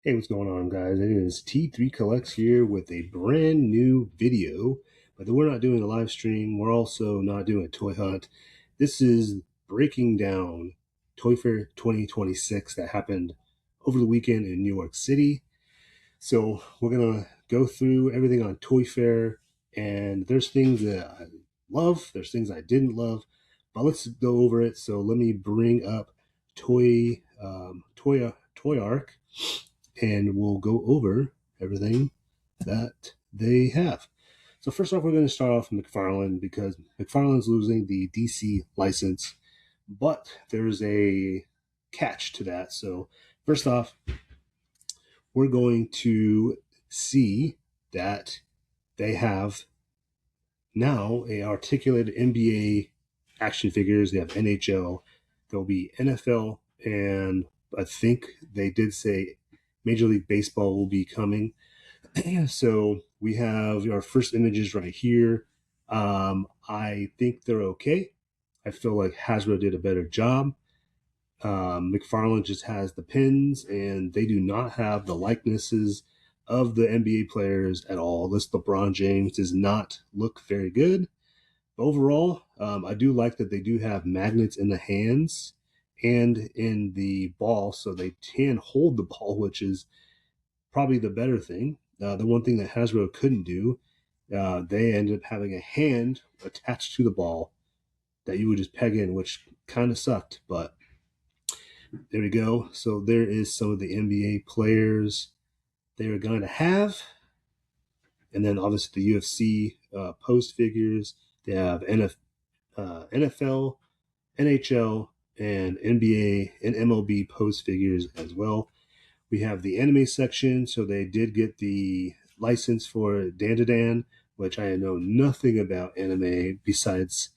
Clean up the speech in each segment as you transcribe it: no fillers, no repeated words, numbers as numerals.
Hey, what's going on, guys? It is T3 Collects here with a brand new video, but we're not doing a live stream. We're also not doing a toy hunt. This is breaking down Toy Fair 2026 that happened over the weekend in New York City. So we're going to go through everything on Toy Fair, and there's things that I love, there's things I didn't love, but let's go over it. So let me bring up Toy Arc, and we'll go over everything that they have. So first off, we're going to start off with McFarlane because McFarlane's losing the DC license, but there's a catch to that. So first off, we're going to see that they have now a articulated NBA action figures. They have NHL. There'll be NFL, and I think they did say Major League Baseball will be coming. So we have our first images right here. I think they're okay. I feel like Hasbro did a better job. McFarlane just has the pins, and they do not have the likenesses of the NBA players at all. This LeBron James does not look very good. But overall, I do like that they do have magnets in the hands and in the ball, so they can hold the ball, which is probably the better thing. The one thing that Hasbro couldn't do, they ended up having a hand attached to the ball that you would just peg in, which kind of sucked, but there we go. So there is some of the NBA players they are going to have. And then obviously the UFC post figures. They have NFL, NHL, and NBA and MLB post figures as well. We have the anime section. So they did get the license for Dandadan, which I know nothing about anime besides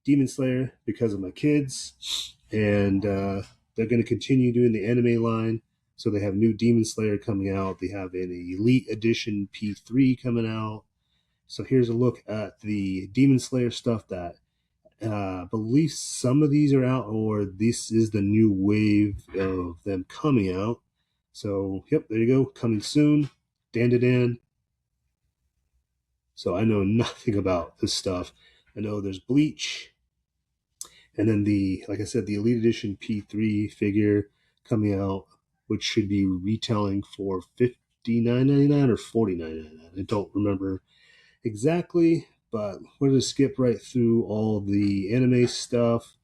Demon Slayer because of my kids. And they're going to continue doing the anime line. So they have new Demon Slayer coming out. They have an Elite Edition P3 coming out. So here's a look at the Demon Slayer stuff that I believe some of these are out, or this is the new wave of them coming out. So, yep, there you go. Coming soon. Dandadan. So I know nothing about this stuff. I know there's Bleach. And then like I said, the Elite Edition P3 figure coming out, which should be retailing for $59.99 or $49.99. I don't remember exactly, but we're going to skip right through all the anime stuff.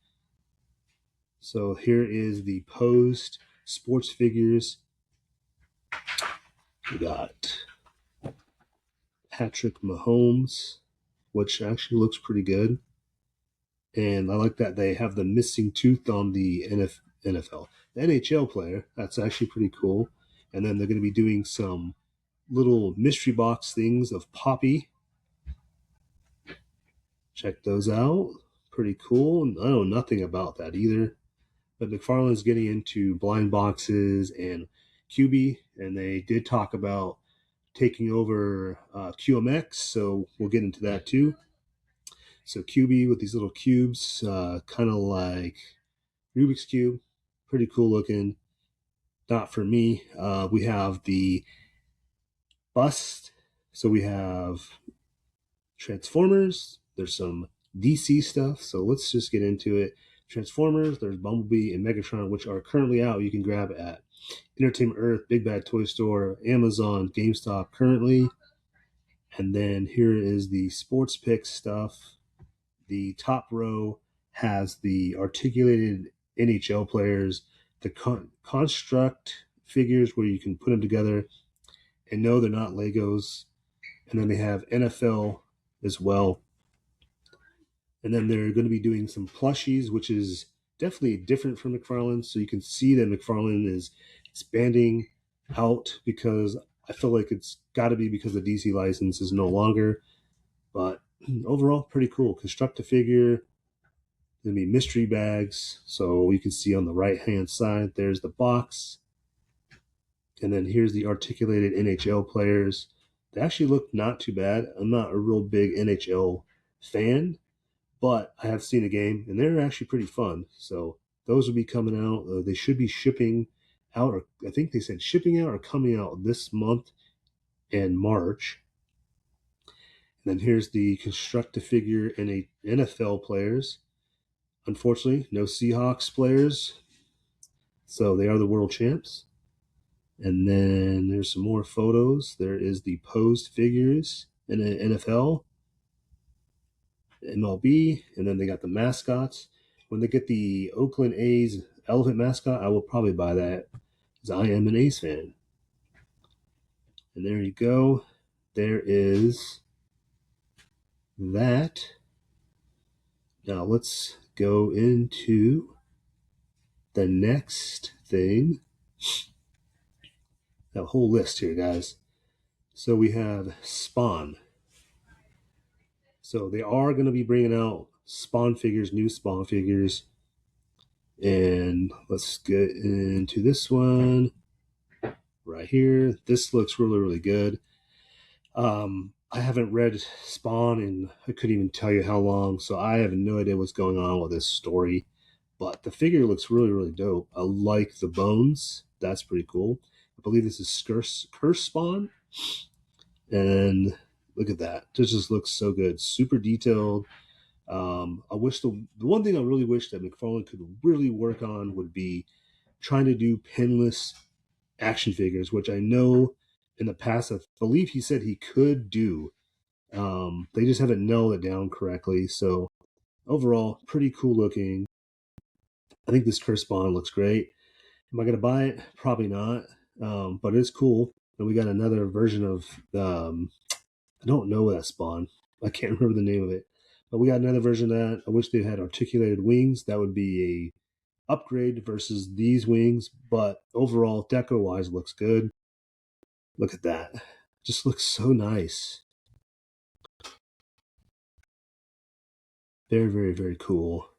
So here is the posed sports figures. We got Patrick Mahomes, which actually looks pretty good. And I like that they have the missing tooth on the NFL. The NHL player, that's actually pretty cool. And then they're going to be doing some little mystery box things of Poppy. Check those out. Pretty cool. I know nothing about that either. But McFarlane's getting into blind boxes and QB, and they did talk about taking over QMX, so we'll get into that too. So QB with these little cubes, kind of like Rubik's Cube, pretty cool looking. Not for me. We have the bust. So we have Transformers. There's some DC stuff. So let's just get into it. Transformers, there's Bumblebee and Megatron, which are currently out. You can grab at Entertainment Earth, Big Bad Toy Store, Amazon, GameStop currently. And then here is the Sports Pick stuff. The top row has the articulated NHL players, the construct figures where you can put them together. And no, they're not Legos. And then they have NFL as well. And then they're going to be doing some plushies, which is definitely different from McFarlane. So you can see that McFarlane is expanding out because I feel like it's got to be because the DC license is no longer. But overall, pretty cool. Construct a figure. There'll be mystery bags. So you can see on the right-hand side, there's the box. And then here's the articulated NHL players. They actually look not too bad. I'm not a real big NHL fan, but I have seen a game, and they're actually pretty fun. So those will be coming out. They should be shipping out, or I think they said shipping out or coming out this month in March. And then here's the constructed figure and a NFL players. Unfortunately, no Seahawks players, so they are the world champs. And then there's some more photos. There is the posed figures in the NFL, MLB, and then they got the mascots. When they get the Oakland A's elephant mascot, I will probably buy that because I am an A's fan. And there you go. There is that. Now let's go into the next thing. A whole list here, guys. So we have Spawn. So they are going to be bringing out Spawn figures, new Spawn figures. And let's get into this one right here. This looks really, really good. I haven't read Spawn and I couldn't even tell you how long, so I have no idea what's going on with this story. But the figure looks really, really dope. I like the bones. That's pretty cool. I believe this is Curse Spawn. And look at that. This just looks so good. Super detailed. I wish the one thing I really wish that McFarlane could really work on would be trying to do pinless action figures, which I know in the past, I believe he said he could do. They just haven't nailed it down correctly. So overall, pretty cool looking. I think this Curse Spawn looks great. Am I going to buy it? Probably not. But it's cool. And we got another version of, I don't know that Spawn. I can't remember the name of it. But we got another version of that. I wish they had articulated wings. That would be a upgrade versus these wings. But overall, deco-wise, looks good. Look at that. Just looks so nice. Very, very, very cool.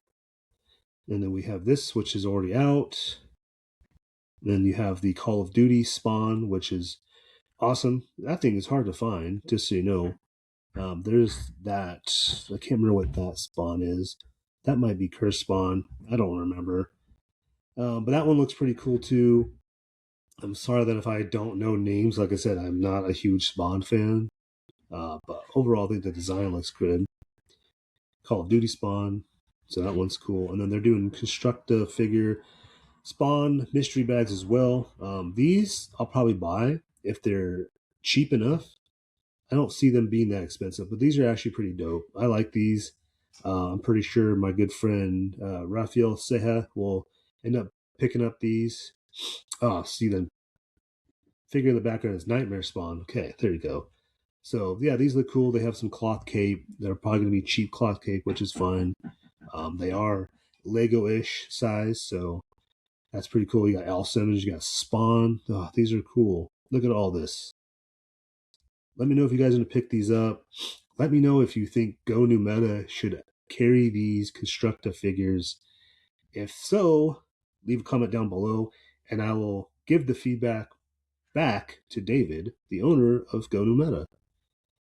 And then we have this, which is already out. Then you have the Call of Duty Spawn, which is awesome. That thing is hard to find, just so you know. There's that. I can't remember what that Spawn is. That might be Curse Spawn. I don't remember. But that one looks pretty cool too. I'm sorry that if I don't know names, like I said, I'm not a huge Spawn fan. But overall, I think the design looks good. Call of Duty Spawn. So that one's cool. And then they're doing Constructa figure Spawn mystery bags as well. These I'll probably buy if they're cheap enough. I don't see them being that expensive, but these are actually pretty dope. I like these. I'm pretty sure my good friend Rafael Ceja will end up picking up these. Oh, see them. Figure in the background is Nightmare Spawn. Okay, there you go. So yeah, these look cool. They have some cloth cape. They're probably going to be cheap cloth cape, which is fine. They are Lego-ish size, so that's pretty cool. You got Al Simmons, you got Spawn. Oh, these are cool. Look at all this. Let me know if you guys are going to pick these up. Let me know if you think Go New Meta should carry these Constructa figures. If so, leave a comment down below, and I will give the feedback back to David, the owner of Go New Meta.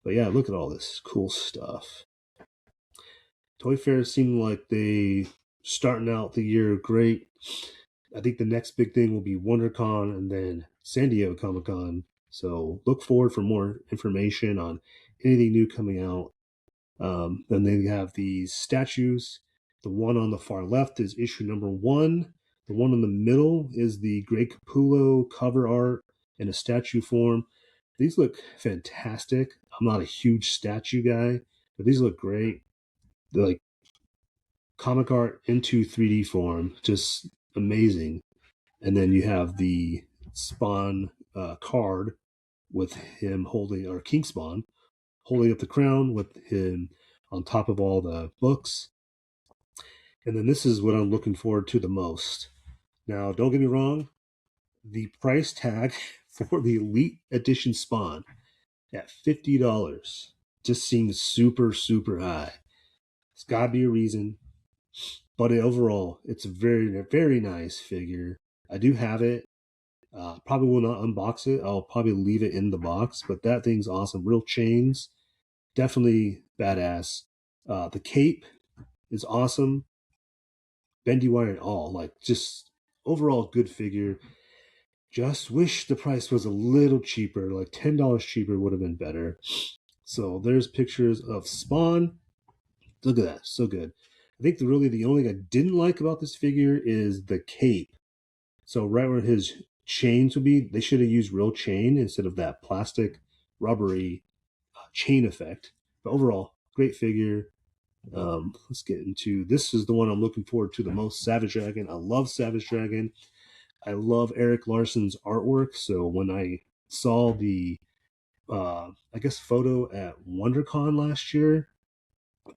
But yeah, look at all this cool stuff. Toy fairs seem like they starting out the year great. I think the next big thing will be WonderCon and then San Diego Comic Con. So look forward for more information on anything new coming out. Then they have these statues. The one on the far left is issue number 1. The one in the middle is the Greg Capullo cover art in a statue form. These look fantastic. I'm not a huge statue guy, but these look great. They're like comic art into 3D form, just amazing. And then you have the Spawn card with him holding, or King Spawn holding up the crown with him on top of all the books. And then this is what I'm looking forward to the most. Now, don't get me wrong, the price tag for the Elite Edition Spawn at $50 just seems super, super high. It's got to be a reason. But overall, it's a very, very nice figure. I do have it. Probably will not unbox it. I'll probably leave it in the box. But that thing's awesome. Real chains. Definitely badass. The cape is awesome. Bendy wire and all. Like, just overall good figure. Just wish the price was a little cheaper, like $10 cheaper would have been better. So there's pictures of Spawn. Look at that, so good. I think the only thing I didn't like about this figure is the cape. So right where his chains would be, they should have used real chain instead of that plastic rubbery chain effect. But overall, great figure. Let's get into this. Is the one I'm looking forward to the most. Savage Dragon. I love Savage Dragon. I love Eric Larson's artwork. So when I saw the I guess photo at WonderCon last year,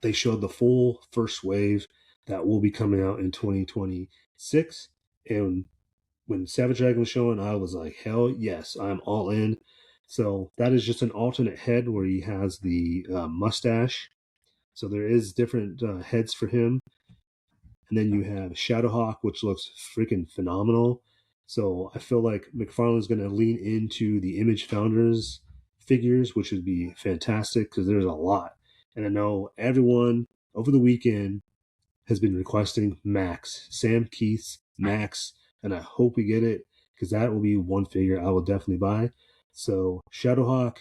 they showed the full first wave that will be coming out in 2026. And when Savage Dragon was showing, I was like, hell yes, I'm all in. So that is just an alternate head where he has the mustache. So there is different heads for him. And then you have Shadowhawk, which looks freaking phenomenal. So I feel like McFarlane is going to lean into the Image Founders figures, which would be fantastic because there's a lot. And I know everyone over the weekend has been requesting Max, Sam Keith's Max, and I hope we get it because that will be one figure I will definitely buy. So Shadowhawk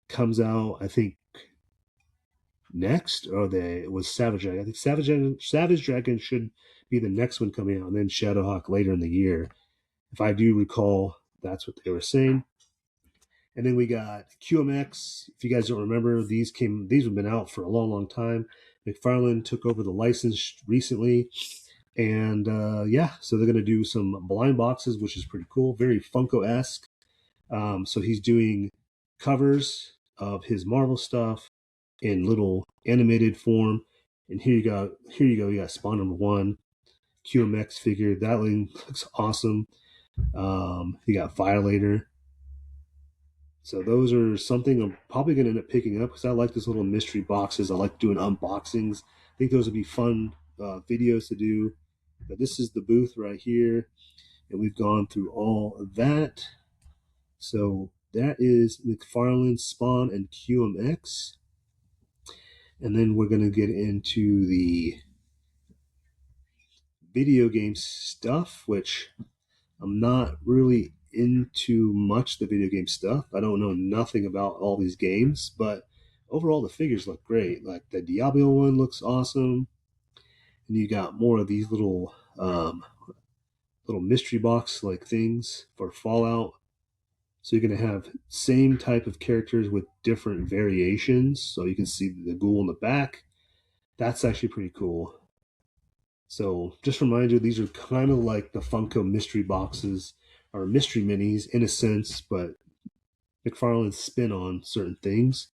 comes out, I think, next, or it was Savage Dragon. I think Savage Dragon should be the next one coming out, and then Shadowhawk later in the year. If I do recall, that's what they were saying. And then we got QMX. If you guys don't remember, these have been out for a long, long time. McFarlane took over the license recently. And yeah, so they're going to do some blind boxes, which is pretty cool. Very Funko-esque. So he's doing covers of his Marvel stuff in little animated form. And here you go. You got Spawn #1, QMX figure. That looks awesome. You got Violator. So those are something I'm probably going to end up picking up because I like this little mystery boxes. I like doing unboxings. I think those would be fun videos to do. But this is the booth right here, and we've gone through all of that. So that is McFarlane, Spawn, and QMX. And then we're going to get into the video game stuff, which I'm not really into much the video game stuff. I don't know nothing about all these games, but overall the figures look great. Like the Diablo one looks awesome. And you got more of these little mystery box like things for Fallout. So you're going to have same type of characters with different variations. So you can see the ghoul in the back. That's actually pretty cool. So just remind you, these are kind of like the Funko mystery boxes or mystery minis in a sense, but McFarlane's spin on certain things.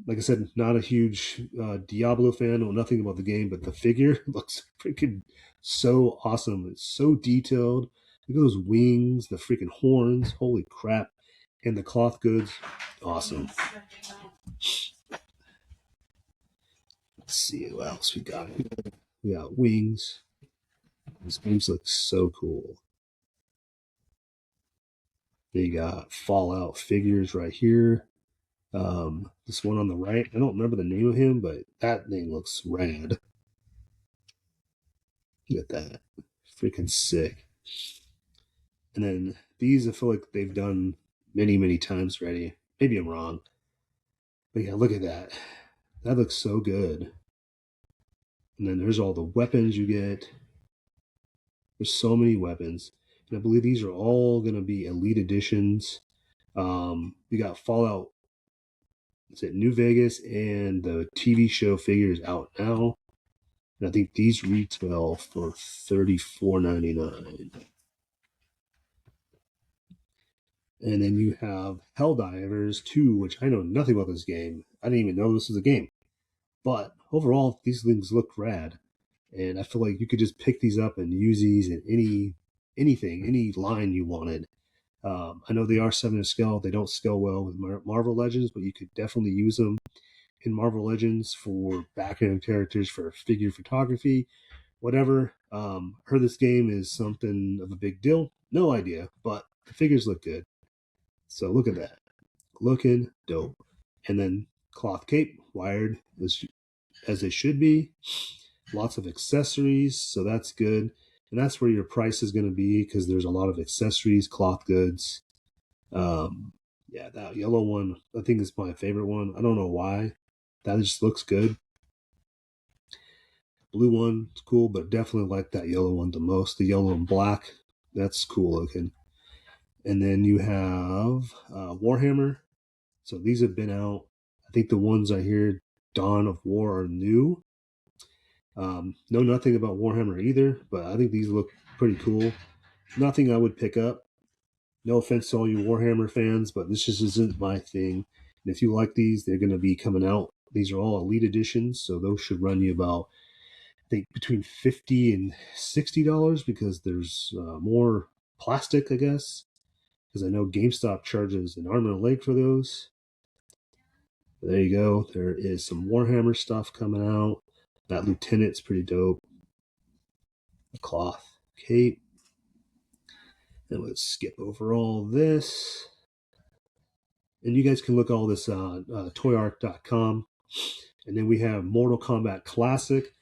Like I said, not a huge Diablo fan or nothing about the game, but the figure looks freaking so awesome. It's so detailed. Look at those wings, the freaking horns. Holy crap. And the cloth goods. Awesome. Let's see what else we got. We got wings. These wings look so cool. They got Fallout figures right here. This one on the right, I don't remember the name of him, but that name looks rad. Look at that. Freaking sick. And then these, I feel like they've done many, many times already. Maybe I'm wrong. But yeah, look at that. That looks so good. And then there's all the weapons you get. There's so many weapons. And I believe these are all going to be Elite Editions. We got Fallout, is it New Vegas, and the TV show figures out now. And I think these retail for $34.99. And then you have Helldivers 2, which I know nothing about this game. I didn't even know this was a game. But overall, these things look rad. And I feel like you could just pick these up and use these in any line you wanted. I know they are 7 to scale. They don't scale well with Marvel Legends, but you could definitely use them in Marvel Legends for background characters, for figure photography, whatever. Heard this game is something of a big deal. No idea, but the figures look good. So look at that. Looking dope. And then cloth cape, wired as they should be. Lots of accessories, so that's good. And that's where your price is going to be, because there's a lot of accessories, cloth goods. Yeah, that yellow one, I think, is my favorite one. I don't know why. That just looks good. Blue one is cool, but definitely like that yellow one the most. The yellow and black, that's cool looking. And then you have Warhammer. So these have been out. I think the ones I hear, Dawn of War, are new. Know nothing about Warhammer either, but I think these look pretty cool. Nothing I would pick up. No offense to all you Warhammer fans, but this just isn't my thing. And if you like these, they're going to be coming out. These are all Elite editions, so those should run you about, I think, between $50 and $60, because there's more plastic, I guess. Because I know GameStop charges an arm and a leg for those. But there you go. There is some Warhammer stuff coming out. That Lieutenant's pretty dope. A cloth cape. And let's skip over all this. And you guys can look all this on toyark.com. And then we have Mortal Kombat Classic.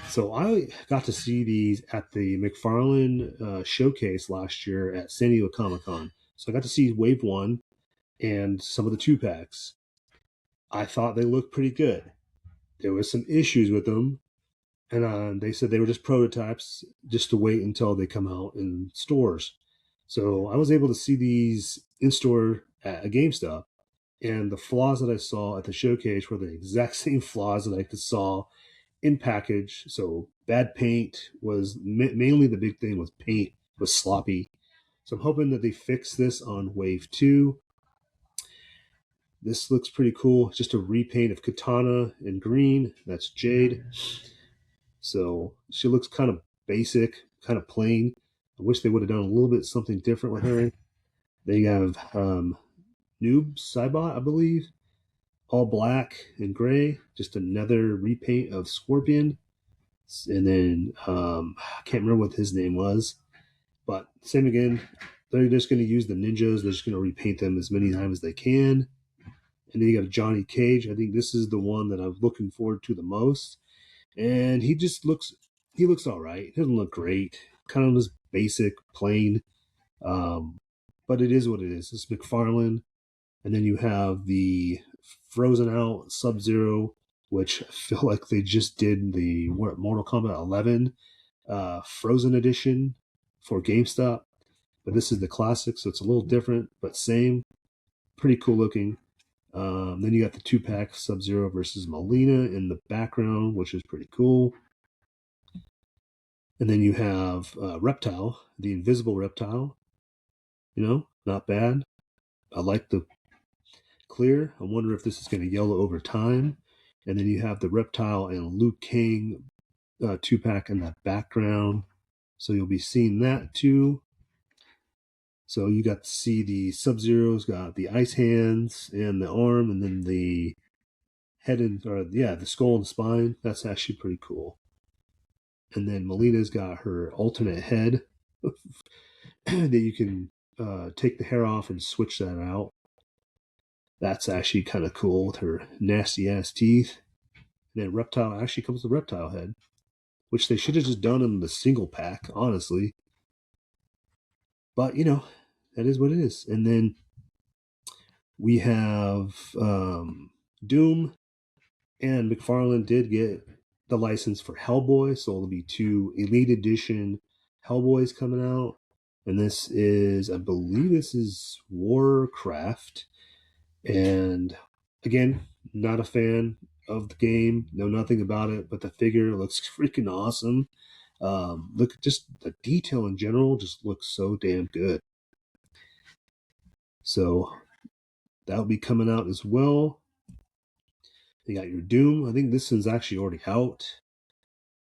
So I got to see these at the McFarlane showcase last year at San Diego Comic-Con. So I got to see Wave 1 and some of the 2-packs. I thought they looked pretty good. There was some issues with them, and they said they were just prototypes, just to wait until they come out in stores. So I was able to see these in store at a GameStop, and the flaws that I saw at the showcase were the exact same flaws that I saw in package. So bad paint was mainly the big thing. Was paint was sloppy. So I'm hoping that they fix this on Wave 2. This looks pretty cool. Just a repaint of Katana in green. That's Jade. So she looks kind of basic, kind of plain. I wish they would have done a little bit something different with her. They have Noob Saibot, I believe, all black and gray. Just another repaint of Scorpion. And then I can't remember what his name was, but same again. They're just going to use the ninjas. They're just going to repaint them as many times as they can. And then you got Johnny Cage. I think this is the one that I'm looking forward to the most. And he looks all right. He doesn't look great. Kind of just basic, plain. But it is what it is. It's McFarlane. And then you have the frozen out Sub-Zero, which I feel like they just did the Mortal Kombat 11 Frozen Edition for GameStop. But this is the classic, so it's a little different, but same. Pretty cool looking. Then you got the 2-pack Sub-Zero versus Melina in the background, which is pretty cool. And then you have Reptile, the invisible Reptile. Not bad. I like the clear. I wonder if this is going to yellow over time. And then you have the Reptile and Liu Kang 2-pack in the background. So you'll be seeing that too. So you got to see the Sub-Zero's got the ice hands and the arm, and then the head the skull and spine. That's actually pretty cool. And then Melina's got her alternate head that you can take the hair off and switch that out. That's actually kind of cool with her nasty ass teeth. And then Reptile actually comes with a reptile head, which they should have just done in the single pack, honestly. But that is what it is. And then we have Doom, and McFarlane did get the license for Hellboy, so there'll be 2 Elite Edition Hellboys coming out. And this is, I believe this is Warcraft. And again, not a fan of the game, know nothing about it, but the figure looks freaking awesome. Look, just the detail in general just looks so damn good. So that'll be coming out as well. You got your Doom. I think this one's actually already out.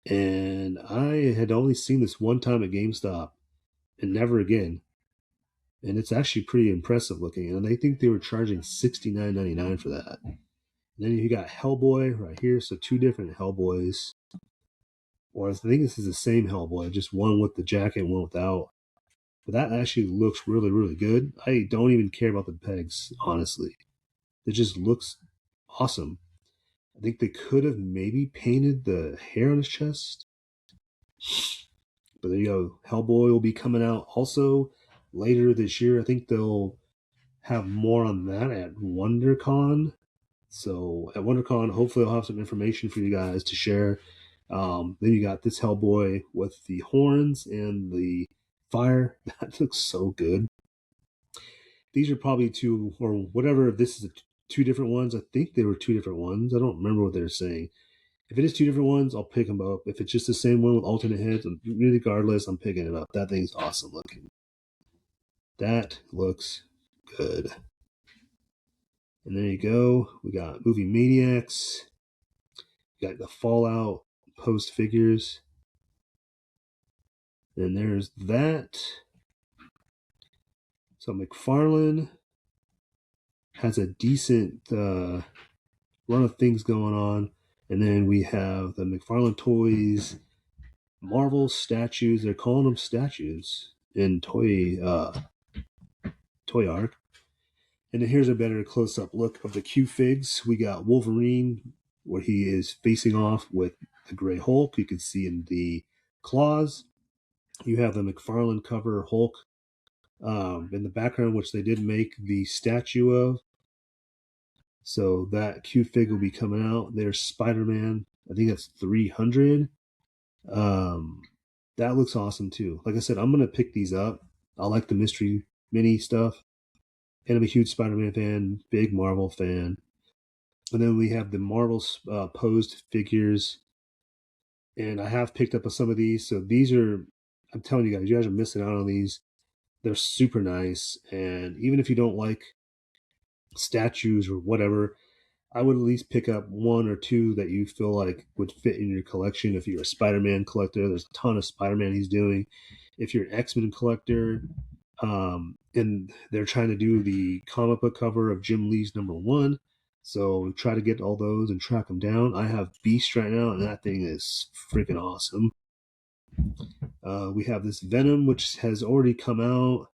And I had only seen this one time at GameStop and never again. And it's actually pretty impressive looking. And I think they were charging $69.99 for that. And then you got Hellboy right here. So 2 different Hellboys. Or I think this is the same Hellboy, just one with the jacket, one without. But that actually looks really, really good. I don't even care about the pegs, honestly. It just looks awesome. I think they could have maybe painted the hair on his chest. But there you go. Hellboy will be coming out also later this year. I think they'll have more on that at WonderCon. So at WonderCon, hopefully I'll have some information for you guys to share. Then you got this Hellboy with the horns and the fire. That looks so good. These are probably two, or whatever. If this is two different ones, I think they were two different ones. I don't remember what they were saying. If it is two different ones, I'll pick them up. If it's just the same one with alternate heads, regardless, I'm picking it up. That thing's awesome looking. That looks good. And there you go. We got Movie Maniacs. We got the Fallout post figures. And there's that. So McFarlane has a decent run of things going on. And then we have the McFarlane Toys, Marvel statues. They're calling them statues in Toy Arc. And then here's a better close-up look of the Q-Figs. We got Wolverine, where he is facing off with the Gray Hulk. You can see in the claws. You have the McFarlane cover Hulk in the background, which they did make the statue of. So that Q-Fig will be coming out. There's Spider-Man. I think that's 300. That looks awesome too. Like I said, I'm going to pick these up. I like the mystery mini stuff. And I'm a huge Spider-Man fan, big Marvel fan. And then we have the Marvel posed figures. And I have picked up some of these. So these are, I'm telling you guys are missing out on these. They're super nice. And even if you don't like statues or whatever, I would at least pick up one or two that you feel like would fit in your collection. If you're a Spider-Man collector, there's a ton of Spider-Man he's doing. If you're an X-Men collector, and they're trying to do the comic book cover of Jim Lee's #1, so try to get all those and track them down. I have Beast right now, and that thing is freaking awesome. We have this Venom, which has already come out.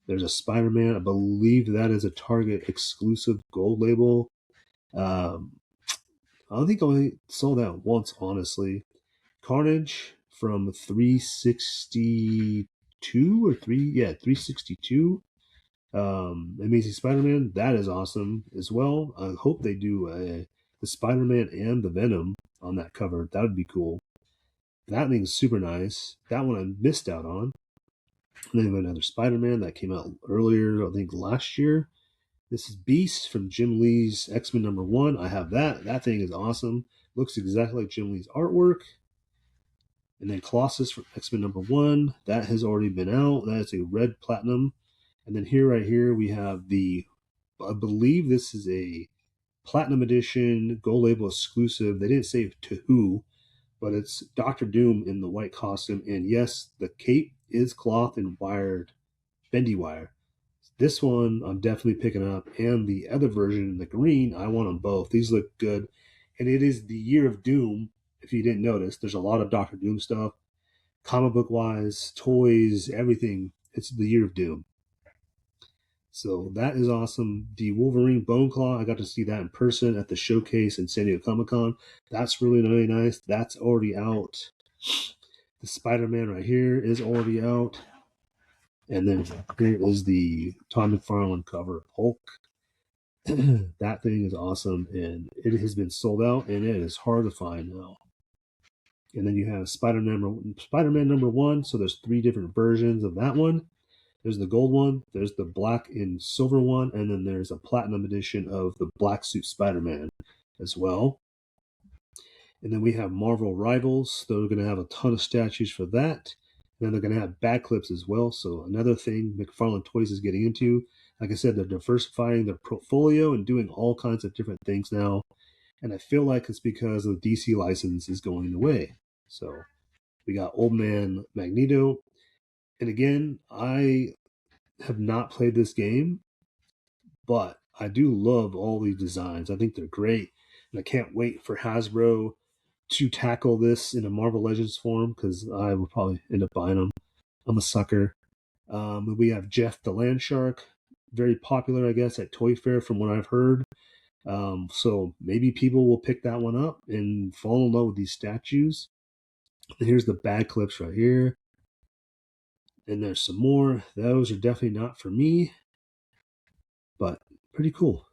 There's a Spider-Man. I believe that is a Target exclusive gold label. I don't think I only saw that once, honestly. Carnage from 362 or 362. Amazing Spider-Man, that is awesome as well. I hope they do the Spider-Man and the Venom on that cover. That would be cool. That thing's super nice. That one I missed out on. And then we have another Spider-Man that came out earlier, I think last year. This is Beast from Jim Lee's X-Men #1. I have that. That thing is awesome. Looks exactly like Jim Lee's artwork. And then Colossus from X-Men #1. That has already been out. That is a red platinum. And then right here, we have I believe this is a platinum edition gold label exclusive. They didn't say to who, but it's Doctor Doom in the white costume. And yes, the cape is cloth and wired, bendy wire. This one I'm definitely picking up, and the other version, the green, I want them both. These look good, and it is the year of Doom. If you didn't notice, there's a lot of Doctor Doom stuff, comic book wise, toys, everything. It's the year of Doom. So that is awesome. The Wolverine Bone Claw, I got to see that in person at the showcase in San Diego Comic-Con. That's really, really nice. That's already out. The Spider-Man right here is already out. And then here is the Todd McFarlane cover of Hulk. That thing is awesome, and it has been sold out, and it is hard to find now. And then you have Spider-Man #1. So there's 3 different versions of that one. There's the gold one, there's the black and silver one, and then there's a platinum edition of the Black Suit Spider-Man as well. And then we have Marvel Rivals. They're going to have a ton of statues for that. And then they're going to have bag clips as well. So another thing McFarlane Toys is getting into. Like I said, they're diversifying their portfolio and doing all kinds of different things now. And I feel like it's because the DC license is going away. So we got Old Man Magneto. And again, I have not played this game, but I do love all these designs. I think they're great. And I can't wait for Hasbro to tackle this in a Marvel Legends form, because I will probably end up buying them. I'm a sucker. We have Jeff the Land Shark, very popular, I guess, at Toy Fair from what I've heard. So maybe people will pick that one up and fall in love with these statues. And here's the bag clips right here. And there's some more. Those are definitely not for me, but pretty cool.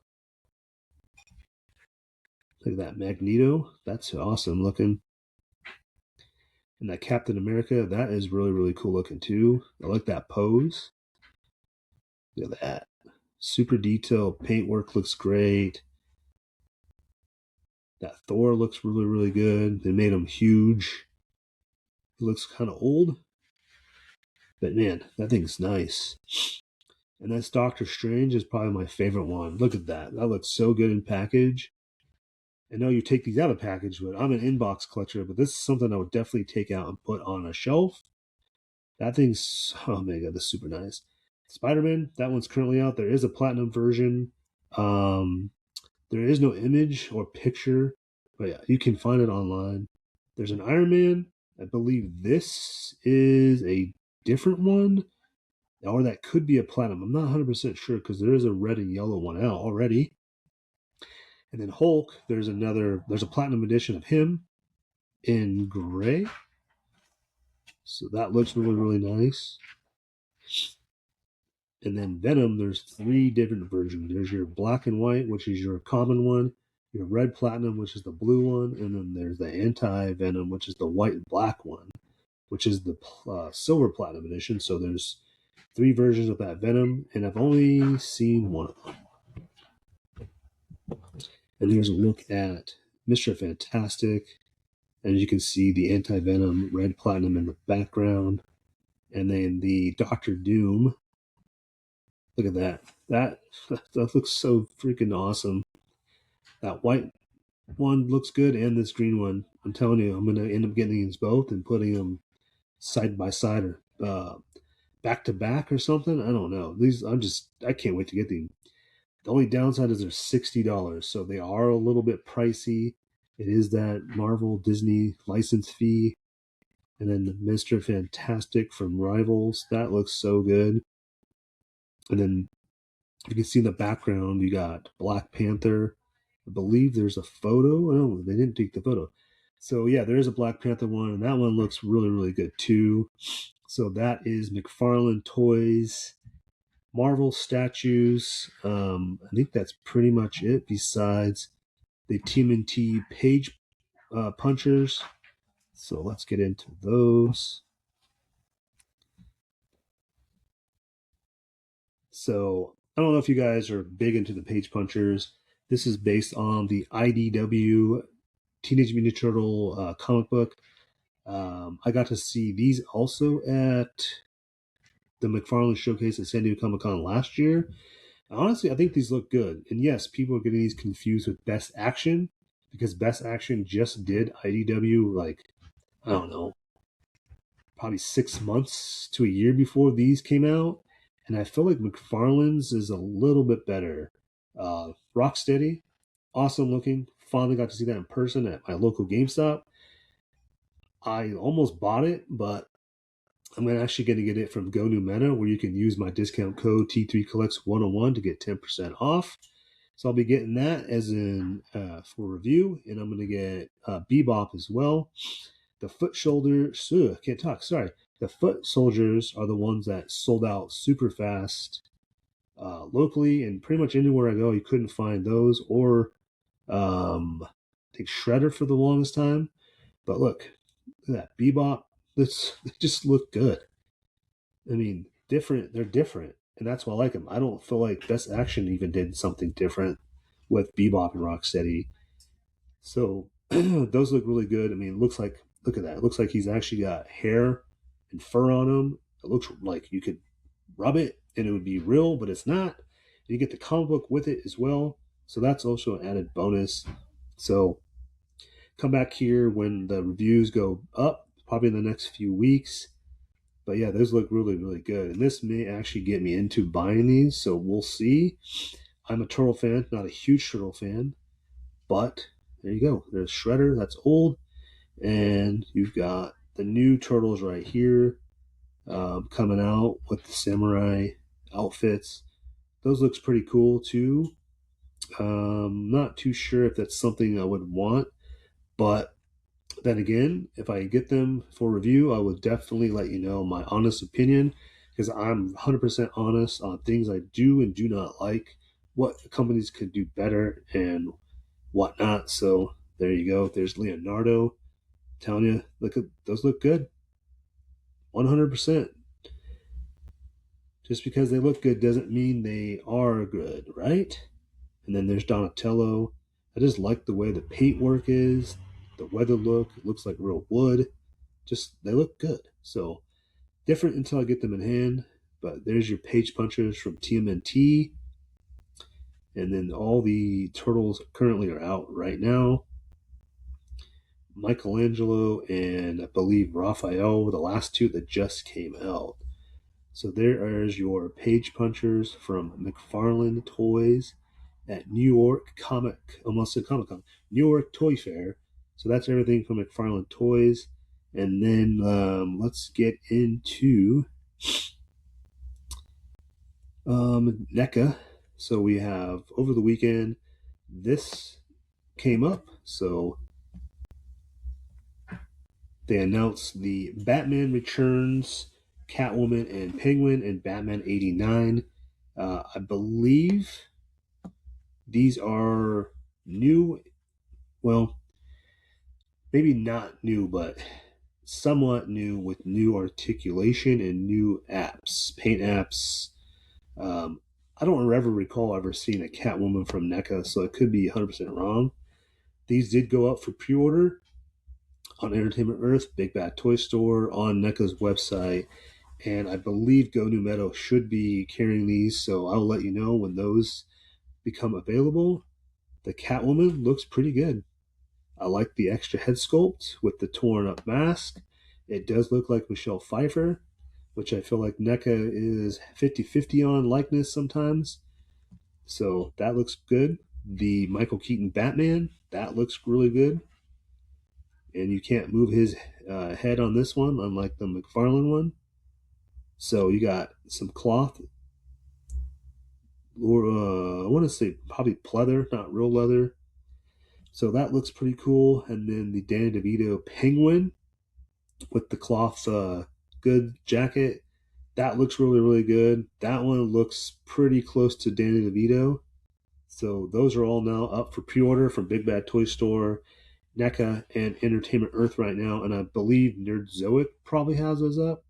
Look at that Magneto. That's awesome looking. And that Captain America, that is really, really cool looking too. I like that pose. Look at that. Super detailed paintwork looks great. That Thor looks really, really good. They made him huge. He looks kind of old, but man, that thing's nice. And that's Doctor Strange is probably my favorite one. Look at that. That looks so good in package. I know you take these out of package, but I'm an inbox collector, but this is something I would definitely take out and put on a shelf. That thing's, oh my god, that's super nice. Spider-Man, that one's currently out. There is a platinum version. Um, there is no image or picture, but yeah, you can find it online. There's an Iron Man. I believe this is a different one, or that could be a platinum. I'm not 100% sure because there is a red and yellow one out already. And then Hulk, there's a platinum edition of him in gray. So that looks really, really nice. And then Venom, there's 3 different versions. There's your black and white, which is your common one, your red platinum, which is the blue one, and then there's the anti-Venom, which is the white and black one, which is the silver platinum edition. So there's 3 versions of that Venom, and I've only seen one of them. And here's a look at Mr. Fantastic. And you can see the anti-Venom red platinum in the background. And then the Doctor Doom. Look at that. That looks so freaking awesome. That white one looks good, and this green one. I'm telling you, I'm going to end up getting these both and putting them side by side or back to back or something. I don't know. I can't wait to get these. The only downside is they're $60, so they are a little bit pricey. It is that Marvel Disney license fee. And then Mr. Fantastic from Rivals. That looks so good. And then you can see in the background, you got Black Panther. I believe there's a photo. Oh, they didn't take the photo. So yeah, there is a Black Panther one, and that one looks really, really good too. So that is McFarlane Toys, Marvel statues. I think that's pretty much it. Besides the TMNT page punchers. So let's get into those. So I don't know if you guys are big into the page punchers. This is based on the IDW Teenage Mutant Ninja Turtle comic book. I got to see these also at the McFarlane Showcase at San Diego Comic Con last year. Honestly, I think these look good. And yes, people are getting these confused with Best Action because Best Action just did IDW like, I don't know, probably 6 months to a year before these came out. And I feel like McFarlane's is a little bit better. Rocksteady, awesome looking. Finally got to see that in person at my local GameStop. I almost bought it, but I'm actually going to get it from Go New Meta, where you can use my discount code T3Collects101 to get 10% off. So I'll be getting that as in for review, and I'm going to get Bebop as well. The foot shoulders, can't talk, sorry. The foot soldiers are the ones that sold out super fast locally, and pretty much anywhere I go, you couldn't find those, or I think Shredder for the longest time. But look at that Bebop. They just look good. I mean, different. They're different, and that's why I like them. I don't feel like Best Action even did something different with Bebop and Rocksteady. So those look really good. I mean, look at that. It looks like he's actually got hair and fur on him. It looks like you could rub it and it would be real, but it's not. And you get the comic book with it as well. So that's also an added bonus. So come back here when the reviews go up, probably in the next few weeks. But yeah, those look really, really good. And this may actually get me into buying these. So we'll see. I'm a Turtle fan, not a huge Turtle fan. But there you go. There's Shredder. That's old. And you've got the new Turtles right here coming out with the samurai outfits. Those looks pretty cool too. Not too sure if that's something I would want, but Then again, if I get them for review, I will definitely let you know my honest opinion, because I'm 100% honest on things I do and do not like, what companies could do better and whatnot. So there you go. There's Leonardo. Telling you, look at those, look good. 100%. Just because they look good doesn't mean they are good, right? And then there's Donatello. I just like the way the paint work is, the weather look. It looks like real wood. Just they look good. So different until I get them in hand. But there's your page punchers from TMNT. And then all the turtles currently are out right now. Michelangelo and I believe Raphael were the last two that just came out. So there is your page punchers from McFarlane Toys at New York almost said Comic Con, New York Toy Fair. So that's everything from McFarlane Toys. And then let's get into NECA. So we have over the weekend, this came up. So they announced the Batman Returns, Catwoman and Penguin, and Batman 89. I believe these are new. Well, maybe not new, but somewhat new with new articulation and new apps, paint apps. Um, I don't ever recall ever seeing a Catwoman from NECA, so I could be 100% wrong. These did go up for pre order on Entertainment Earth, Big Bad Toy Store, on NECA's website, and I believe Go New Metal should be carrying these, so I'll let you know when those become available. The Catwoman looks pretty good. I like the extra head sculpt with the torn up mask. It does look like Michelle Pfeiffer, which I feel like NECA is 50-50 on likeness sometimes. So that looks good. The Michael Keaton Batman, that looks really good. And you can't move his head on this one, unlike the McFarlane one. So you got some cloth, or I want to say probably pleather, not real leather. So that looks pretty cool. And then the Danny DeVito Penguin with the cloth good jacket, that looks really, really good. That one looks pretty close to Danny DeVito. So those are all now up for pre-order from Big Bad Toy Store, NECA, and Entertainment Earth right now. And I believe Nerdzoic probably has those up.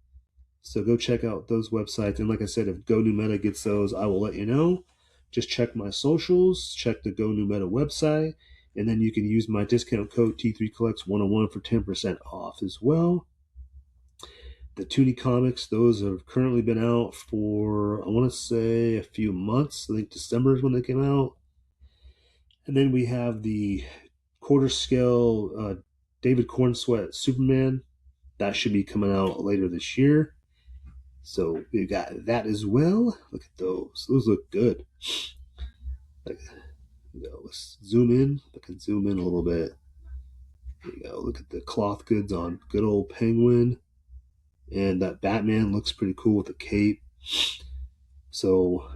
So go check out those websites. And like I said, if Go New Meta gets those, I will let you know. Just check my socials, check the Go New Meta website, and then you can use my discount code T3Collects101 for 10% off as well. The Toonie comics, those have currently been out for, I want to say, a few months. I think December is when they came out. And then we have the quarter scale David Cornsweat Superman. That should be coming out later this year. So we've got that as well. Look at those. Those look good. Let's zoom in. I can zoom in a little bit. There you go. Look at the cloth goods on good old Penguin. And that Batman looks pretty cool with the cape. So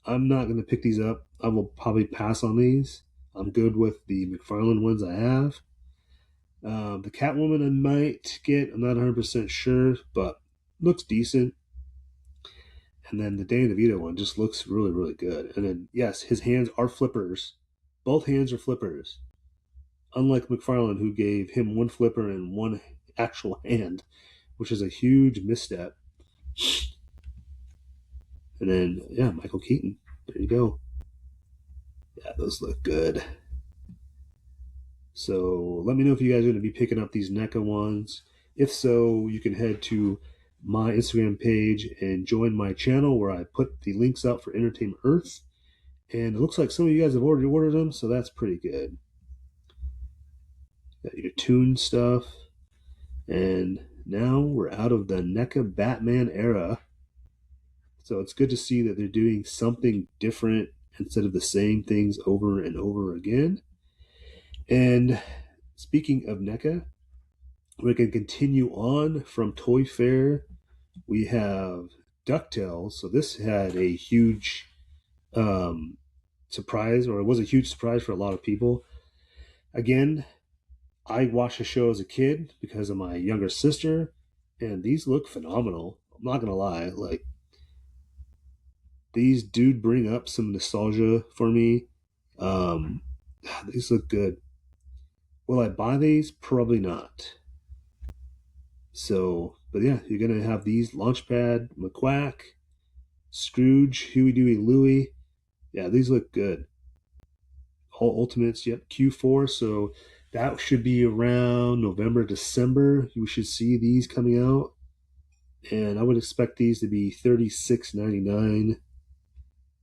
I'm not going to pick these up. I will probably pass on these. I'm good with the McFarlane ones I have. The Catwoman I might get. I'm not 100% sure, but looks decent. And then the Danny DeVito one just looks really, really good. And then, yes, his hands are flippers. Both hands are flippers. Unlike McFarlane, who gave him one flipper and one actual hand, which is a huge misstep. And then, yeah, Michael Keaton. There you go. Yeah, those look good. So let me know if you guys are going to be picking up these NECA ones. If so, you can head to my Instagram page and join my channel where I put the links out for Entertainment Earth. And it looks like some of you guys have already ordered them, so that's pretty good. Got your Toon stuff. And now we're out of the NECA Batman era. So it's good to see that they're doing something different instead of the same things over and over again. And speaking of NECA, we're going to continue on from Toy Fair. We have DuckTales. So this had a huge surprise, or it was a huge surprise for a lot of people. Again, I watched the show as a kid because of my younger sister, and these look phenomenal. I'm not gonna lie, like these do bring up some nostalgia for me. Um, these look good. Will I buy these? Probably not. So, but yeah, you're gonna have these Launchpad, McQuack, Scrooge, Huey, Dewey, Louie. Yeah, these look good. All Ultimates, yep, Q4. So that should be around November, December. You should see these coming out, and I would expect these to be $36.99.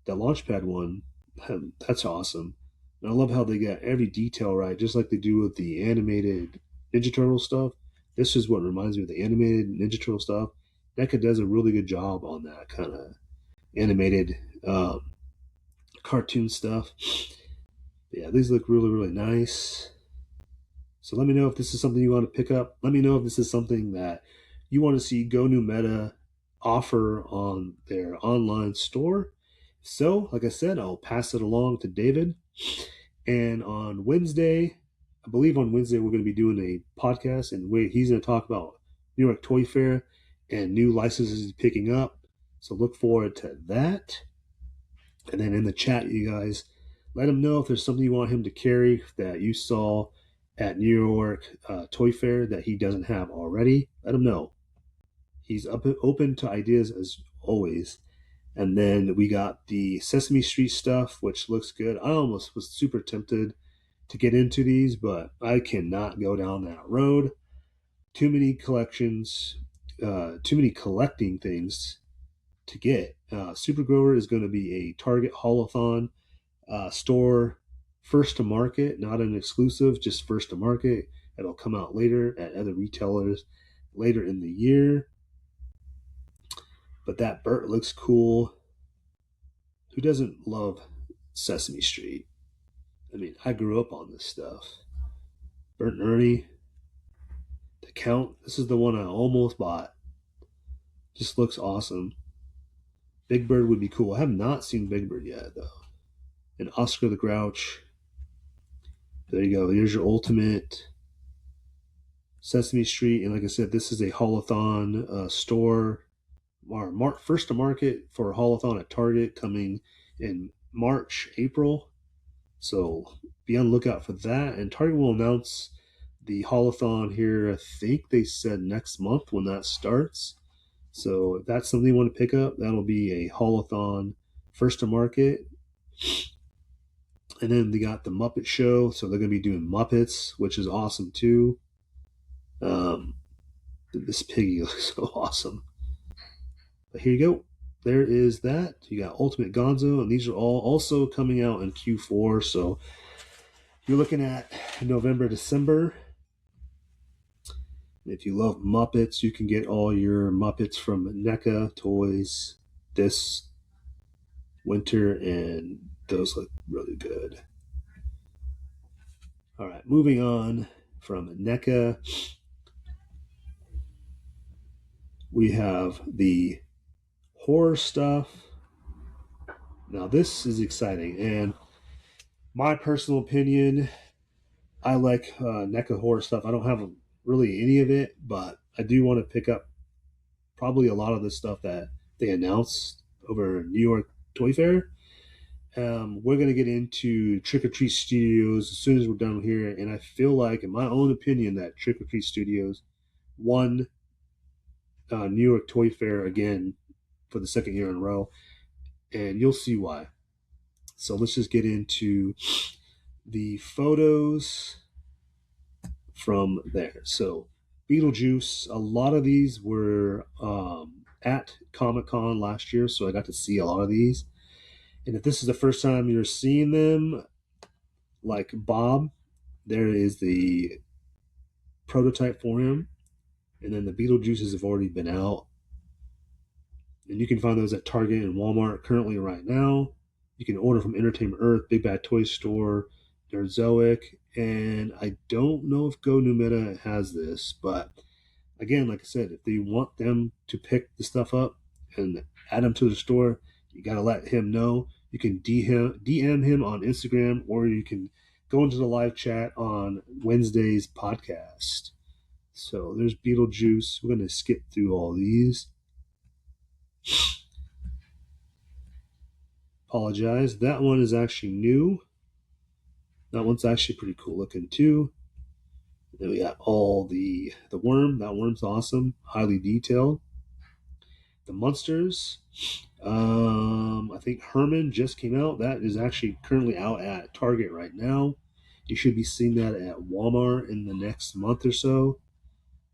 The Launchpad one, that's awesome. And I love how they got every detail right, just like they do with the animated Ninja Turtle stuff. This is what reminds me of the animated Ninja Turtle stuff. NECA does a really good job on that kind of animated cartoon stuff. But yeah, these look really, really nice. So let me know if this is something you want to pick up. Let me know if this is something that you want to see Go New Meta offer on their online store. So, like I said, I'll pass it along to David. And on Wednesday, I believe on Wednesday, we're going to be doing a podcast, and he's going to talk about New York Toy Fair and new licenses he's picking up. So look forward to that. And then in the chat, you guys, let him know if there's something you want him to carry that you saw at New York Toy Fair that he doesn't have already. Let him know. He's open to ideas as always. And then we got the Sesame Street stuff, which looks good. I almost was super tempted to get into these, but I cannot go down that road. Too many collections, too many collecting things to get. Super Grower is going to be a Target Haulathon store, first to market, not an exclusive, just first to market. It'll come out later at other retailers later in the year. But that Bert looks cool. Who doesn't love Sesame Street? I mean, I grew up on this stuff. Bert and Ernie, The Count. This is the one I almost bought. Just looks awesome. Big Bird would be cool. I have not seen Big Bird yet, though. And Oscar the Grouch. There you go. Here's your ultimate Sesame Street. And like I said, this is a haulathon store. First to market for a haulathon at Target coming in March, April. So be on the lookout for that. And Target will announce the haulathon here. I think they said next month when that starts. So if that's something you want to pick up, that'll be a haulathon first to market. And then they got the Muppet Show, so they're going to be doing Muppets, which is awesome too. This piggy looks so awesome. But here you go. There is that. You got Ultimate Gonzo, and these are all also coming out in Q4. So you're looking at November, December. If you love Muppets, you can get all your Muppets from NECA Toys this winter, and those look really good. All right, moving on from NECA, we have the horror stuff. Now, this is exciting, and my personal opinion, I like NECA horror stuff. I don't have really any of it, but I do want to pick up probably a lot of the stuff that they announced over New York Toy Fair. We're going to get into Trick or Treat Studios as soon as we're done here, and I feel like, in my own opinion, that Trick or Treat Studios won New York Toy Fair again for the second year in a row, and you'll see why. So let's just get into the photos from there. So Beetlejuice, a lot of these were at Comic-Con last year, so I got to see a lot of these. And if this is the first time you're seeing them, like Bob, there is the prototype for him. And then the Beetlejuices have already been out. And you can find those at Target and Walmart currently right now. You can order from Entertainment Earth, Big Bad Toy Store, Nerdzoic, and I don't know if Go New Meta has this, but again, like I said, if you want them to pick the stuff up and add them to the store, you got to let him know. You can DM him on Instagram, or you can go into the live chat on Wednesday's podcast. So there's Beetlejuice. We're going to skip through all these. Apologize. That one is actually new. That one's actually pretty cool looking too. Then we got all the worm. That worm's awesome. Highly detailed. The monsters. I think Herman just came out. That is actually currently out at Target right now. You should be seeing that at Walmart in the next month or so.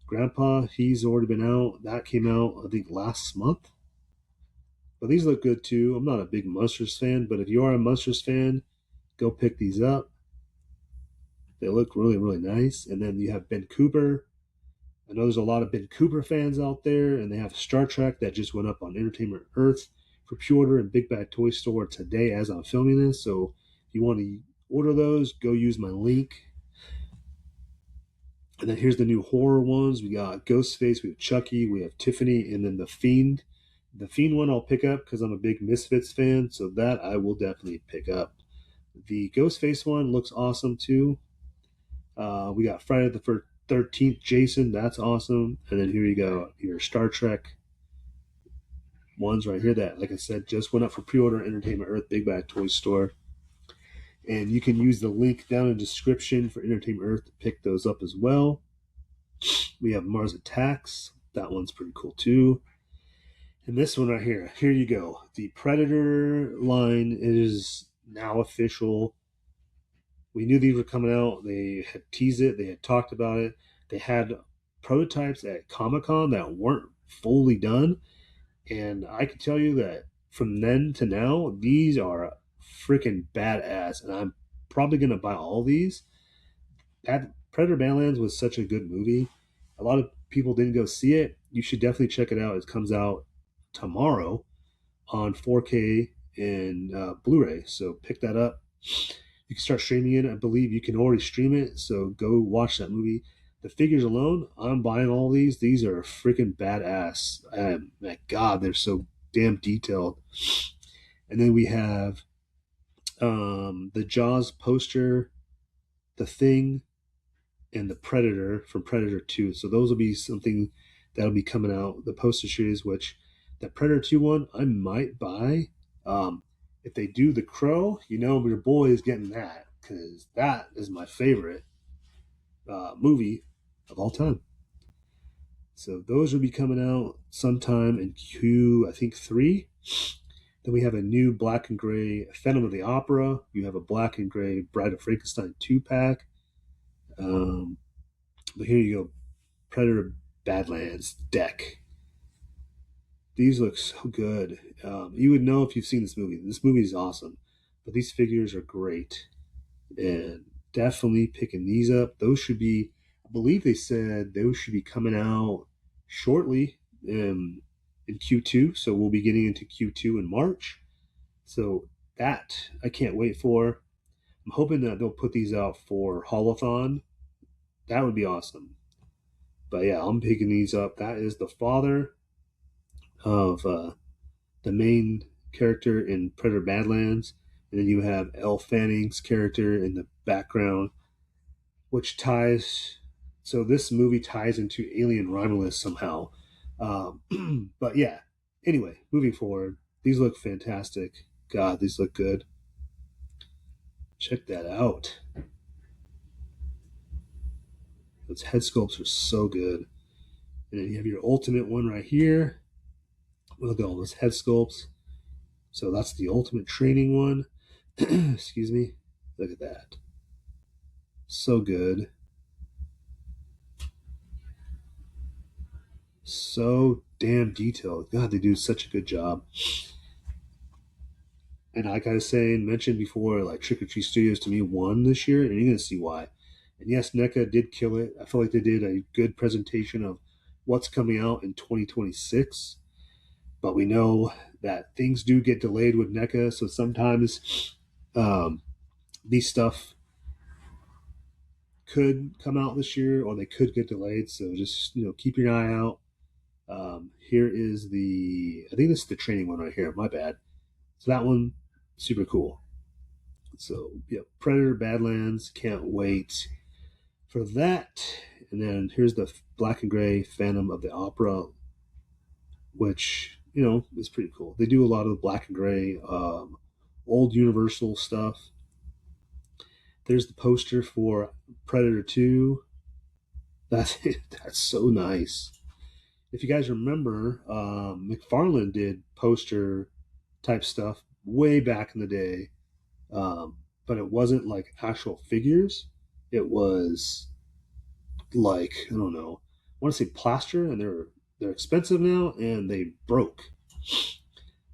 Grandpa, he's already been out. That came out, I think, last month. But these look good too. I'm not a big Monsters fan, but if you are a Monsters fan, go pick these up. They look really, really nice. And then you have Ben Cooper. I know there's a lot of Ben Cooper fans out there, and they have Star Trek that just went up on Entertainment Earth for pre-order in Big Bad Toy Store today as I'm filming this. So if you want to order those, go use my link. And then here's the new horror ones. We got Ghostface, we have Chucky, we have Tiffany, and then The Fiend. The Fiend one I'll pick up because I'm a big Misfits fan, so that I will definitely pick up. The Ghostface one looks awesome too. We got Friday the 13th Jason, that's awesome. And then here you go, your Star Trek ones right here that, like I said, just went up for pre-order Entertainment Earth Big Bad Toy Store. And you can use the link down in the description for Entertainment Earth to pick those up as well. We have Mars Attacks. That one's pretty cool too. And this one right here, here you go. The Predator line is now official. We knew these were coming out. They had teased it. They had talked about it. They had prototypes at Comic-Con that weren't fully done. And I can tell you that from then to now, these are freaking badass. And I'm probably going to buy all these. Predator Badlands was such a good movie. A lot of people didn't go see it. You should definitely check it out. It comes out tomorrow on 4K and Blu-ray. So pick that up. You can start streaming it. I believe you can already stream it. So go watch that movie. The figures alone, I'm buying all these. These are freaking badass. My God, they're so damn detailed. And then we have the Jaws poster, The Thing, and the Predator from Predator 2. So those will be something that'll be coming out. The poster series, which the Predator 2 one, I might buy. If they do the Crow, you know your boy is getting that because that is my favorite movie of all time. So those will be coming out sometime in Q, I think 3. Then we have a new black and gray Phantom of the Opera. You have a black and gray Bride of Frankenstein 2-pack. But here you go, Predator Badlands deck. These look so good. You would know if you've seen this movie. This movie is awesome. But these figures are great. And definitely picking these up. Those should be, I believe they said those should be coming out shortly in Q2. So we'll be getting into Q2 in March. So that I can't wait for. I'm hoping that they'll put these out for Holothon. That would be awesome. But yeah, I'm picking these up. That is the father of the main character in Predator Badlands. And then you have Elle Fanning's character in the background, which ties. So this movie ties into Alien Romulus somehow. But yeah, anyway, moving forward. These look fantastic. God, these look good. Check that out. Those head sculpts are so good. And then you have your ultimate one right here. Look at all those head sculpts. So that's the ultimate training one. Excuse me. Look at that. So good. So damn detailed. God, they do such a good job. And like I was saying, mentioned before, like Trick or Treat Studios to me won this year, and you're going to see why. And yes, NECA did kill it. I feel like they did a good presentation of what's coming out in 2026. But we know that things do get delayed with NECA, so sometimes these stuff could come out this year or they could get delayed. So just keep your eye out. Here is I think this is the training one right here. My bad. So that one, super cool. So, yeah, Predator Badlands, can't wait for that. And then here's the black and gray Phantom of the Opera, which, is pretty cool. They do a lot of the black and gray, old Universal stuff. There's the poster for Predator 2. That's so nice. If you guys remember, McFarlane did poster type stuff way back in the day, but it wasn't like actual figures. It was like, I don't know, I want to say plaster, and they're expensive now, and they broke.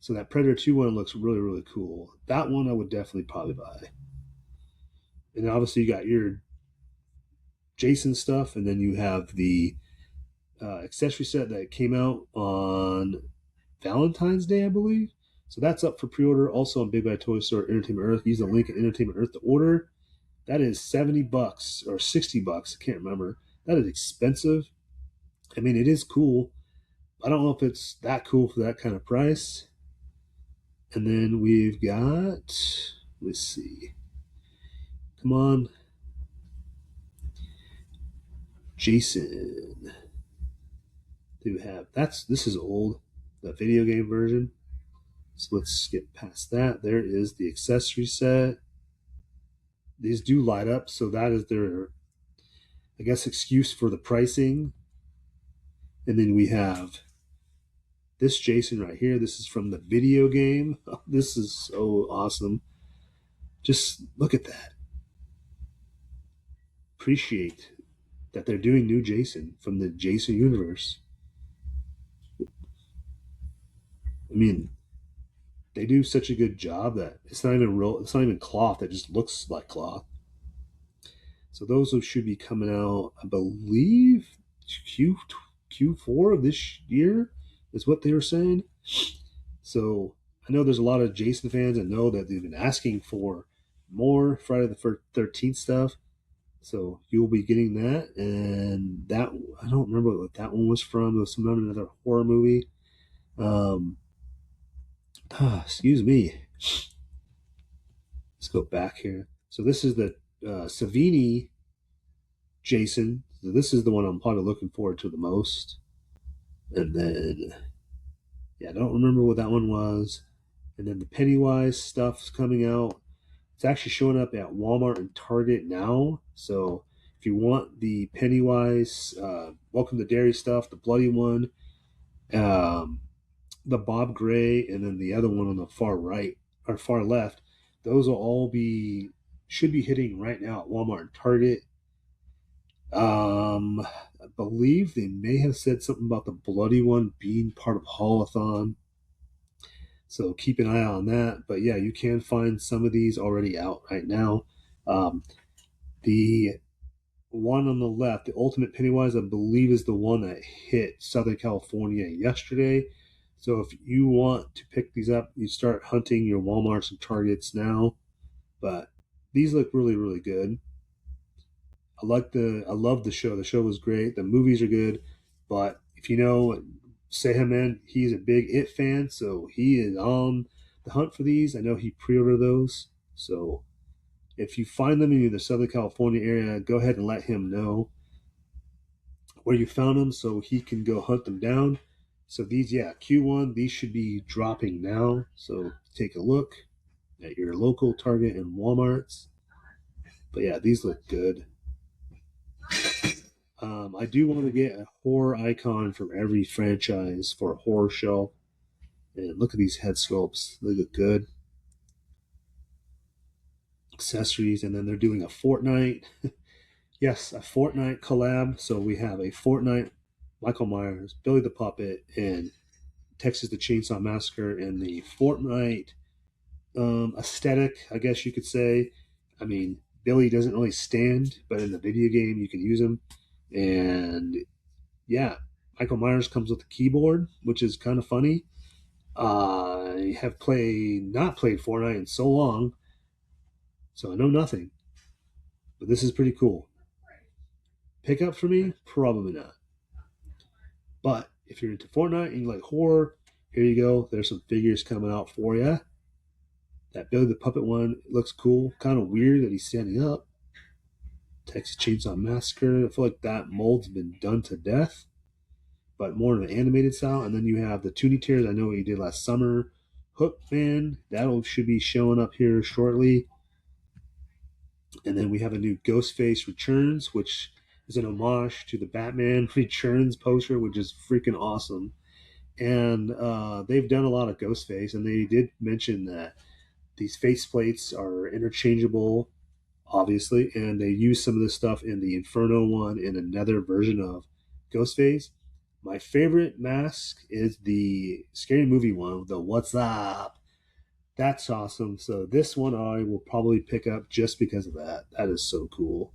So that Predator 2 one looks really, really cool. That one I would definitely probably buy. And obviously you got your Jason stuff, and then you have the accessory set that came out on Valentine's Day, I believe. So that's up for pre-order. Also on Big Bad Toy Store, Entertainment Earth. Use the link at Entertainment Earth to order. That is $70 or $60. I can't remember. That is expensive. I mean, it is cool. I don't know if it's that cool for that kind of price. And then we've got, let's see. Come on. Jason. Do have, this is old, the video game version. So let's skip past that. There is the accessory set. These do light up, so that is their, I guess, excuse for the pricing. And then we have this Jason right here. This is from the video game. Oh, this is so awesome. Just look at that. Appreciate that they're doing new Jason from the Jason universe. I mean, they do such a good job that it's not even cloth. It just looks like cloth. So those should be coming out, I believe, Q4 of this year is what they were saying. So I know there's a lot of Jason fans that know that they've been asking for more Friday the 13th stuff. So you'll be getting that. And that, I don't remember what that one was from. It was from another horror movie. Excuse me. Let's go back here. So this is the Savini Jason. So this is the one I'm probably looking forward to the most. And then, yeah, I don't remember what that one was. And then the Pennywise stuff's coming out. It's actually showing up at Walmart and Target now. So if you want the Pennywise, Welcome to Derry stuff, the bloody one, the Bob Gray, and then the other one on the far right or far left, those will all should be hitting right now at Walmart and Target. I believe they may have said something about the bloody one being part of Haulathon. So keep an eye on that. But yeah, you can find some of these already out right now. The one on the left, the Ultimate Pennywise, I believe is the one that hit Southern California yesterday. So if you want to pick these up, you start hunting your Walmarts and Targets now. But these look really, really good. I love the show. The show was great. The movies are good. But if you know Sehaman, he's a big It fan, so he is on the hunt for these. I know he pre-ordered those. So if you find them in the Southern California area, go ahead and let him know where you found them so he can go hunt them down. So these, yeah, Q1, these should be dropping now. So take a look at your local Target and Walmarts. But yeah, these look good. I do want to get a horror icon from every franchise for a horror show. And look at these head sculpts. They look good. Accessories, and then they're doing a Fortnite. Yes, a Fortnite collab. So we have a Fortnite Michael Myers, Billy the Puppet, and Texas the Chainsaw Massacre, and the Fortnite aesthetic, I guess you could say. I mean, Billy doesn't really stand, but in the video game, you can use him. And yeah, Michael Myers comes with a keyboard, which is kind of funny. I have not played Fortnite in so long, so I know nothing. But this is pretty cool. Pickup for me? Probably not. But if you're into Fortnite and you like horror, here you go. There's some figures coming out for you. That Billy the Puppet one looks cool. Kind of weird that he's standing up. Texas Chainsaw Massacre. I feel like that mold's been done to death, but more of an animated style. And then you have the Toonie Tears. I know what you did last summer. Hook Man. That should be showing up here shortly. And then we have a new Ghostface Returns, which is an homage to the Batman Returns poster, which is freaking awesome. And they've done a lot of Ghostface, and they did mention that these face plates are interchangeable, obviously, and they use some of this stuff in the Inferno one in another version of Ghostface. My favorite mask is the Scary Movie one, the What's Up? That's awesome. So this one I will probably pick up just because of that. That is so cool.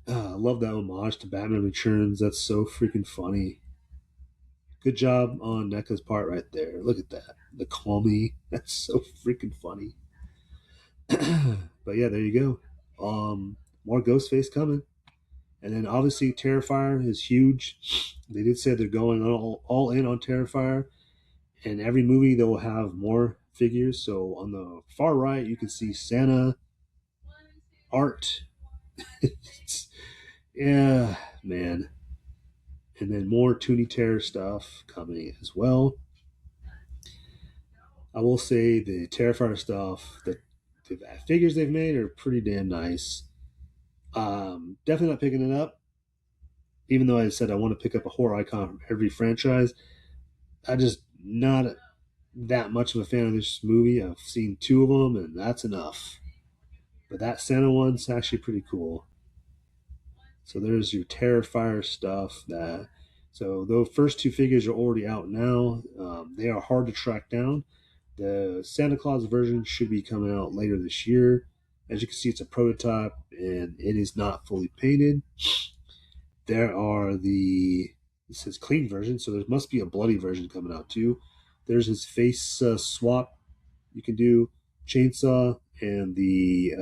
I love that homage to Batman Returns. That's so freaking funny. Good job on NECA's part right there. Look at that. The call me. That's so freaking funny. But yeah, there you go. More Ghostface coming. And then obviously Terrifier is huge. They did say they're going all in on Terrifier. And every movie they will have more figures. So on the far right, you can see Santa art. Yeah, man. And then more Toonie Terror stuff coming as well. I will say the Terrifier stuff, the figures they've made are pretty damn nice. Definitely not picking it up. Even though I said I want to pick up a horror icon from every franchise, I just not that much of a fan of this movie. I've seen 2 of them, and that's enough. But that Santa one's actually pretty cool. So there's your Terrifier stuff. So the first 2 figures are already out now. They are hard to track down. The Santa Claus version should be coming out later this year. As you can see, it's a prototype and it is not fully painted. There are it says clean version, so there must be a bloody version coming out too. There's his face swap you can do, chainsaw, and the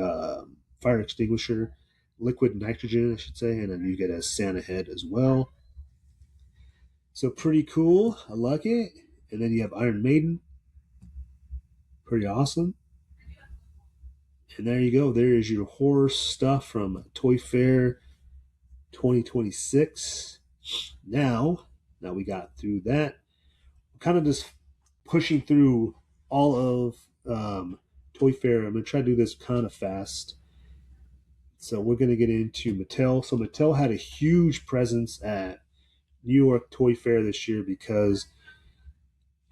fire extinguisher, liquid nitrogen, I should say, and then you get a Santa head as well. So pretty cool. I like it. And then you have Iron Maiden. Pretty awesome. And there you go. There is your horror stuff from Toy Fair 2026. Now we got through that. We're kind of just pushing through all of Toy Fair. I'm going to try to do this kind of fast. So we're going to get into Mattel. So Mattel had a huge presence at New York Toy Fair this year because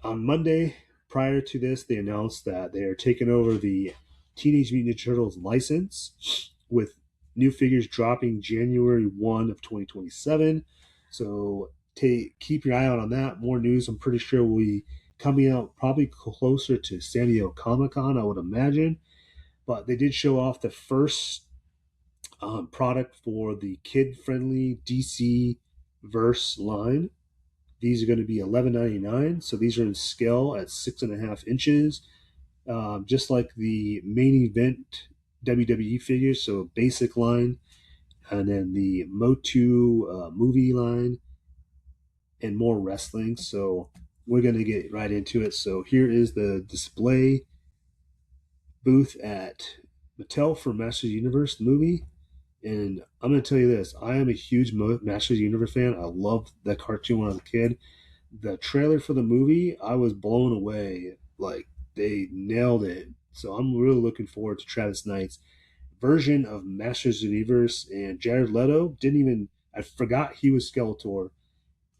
on Monday, prior to this, they announced that they are taking over the Teenage Mutant Ninja Turtles license with new figures dropping January 1 of 2027. So keep your eye out on that. More news, I'm pretty sure, will be coming out probably closer to San Diego Comic-Con, I would imagine. But they did show off the first product for the kid-friendly DC Verse line. These are going to be $11.99. So these are in scale at 6.5 inches, just like the main event WWE figures. So basic line, and then the MOTU movie line, and more wrestling. So we're going to get right into it. So here is the display booth at Mattel for Masters Universe the movie. And I'm going to tell you this. I am a huge Masters Universe fan. I loved that cartoon when I was a kid. The trailer for the movie, I was blown away. Like, they nailed it. So I'm really looking forward to Travis Knight's version of Masters Universe. And Jared Leto I forgot he was Skeletor.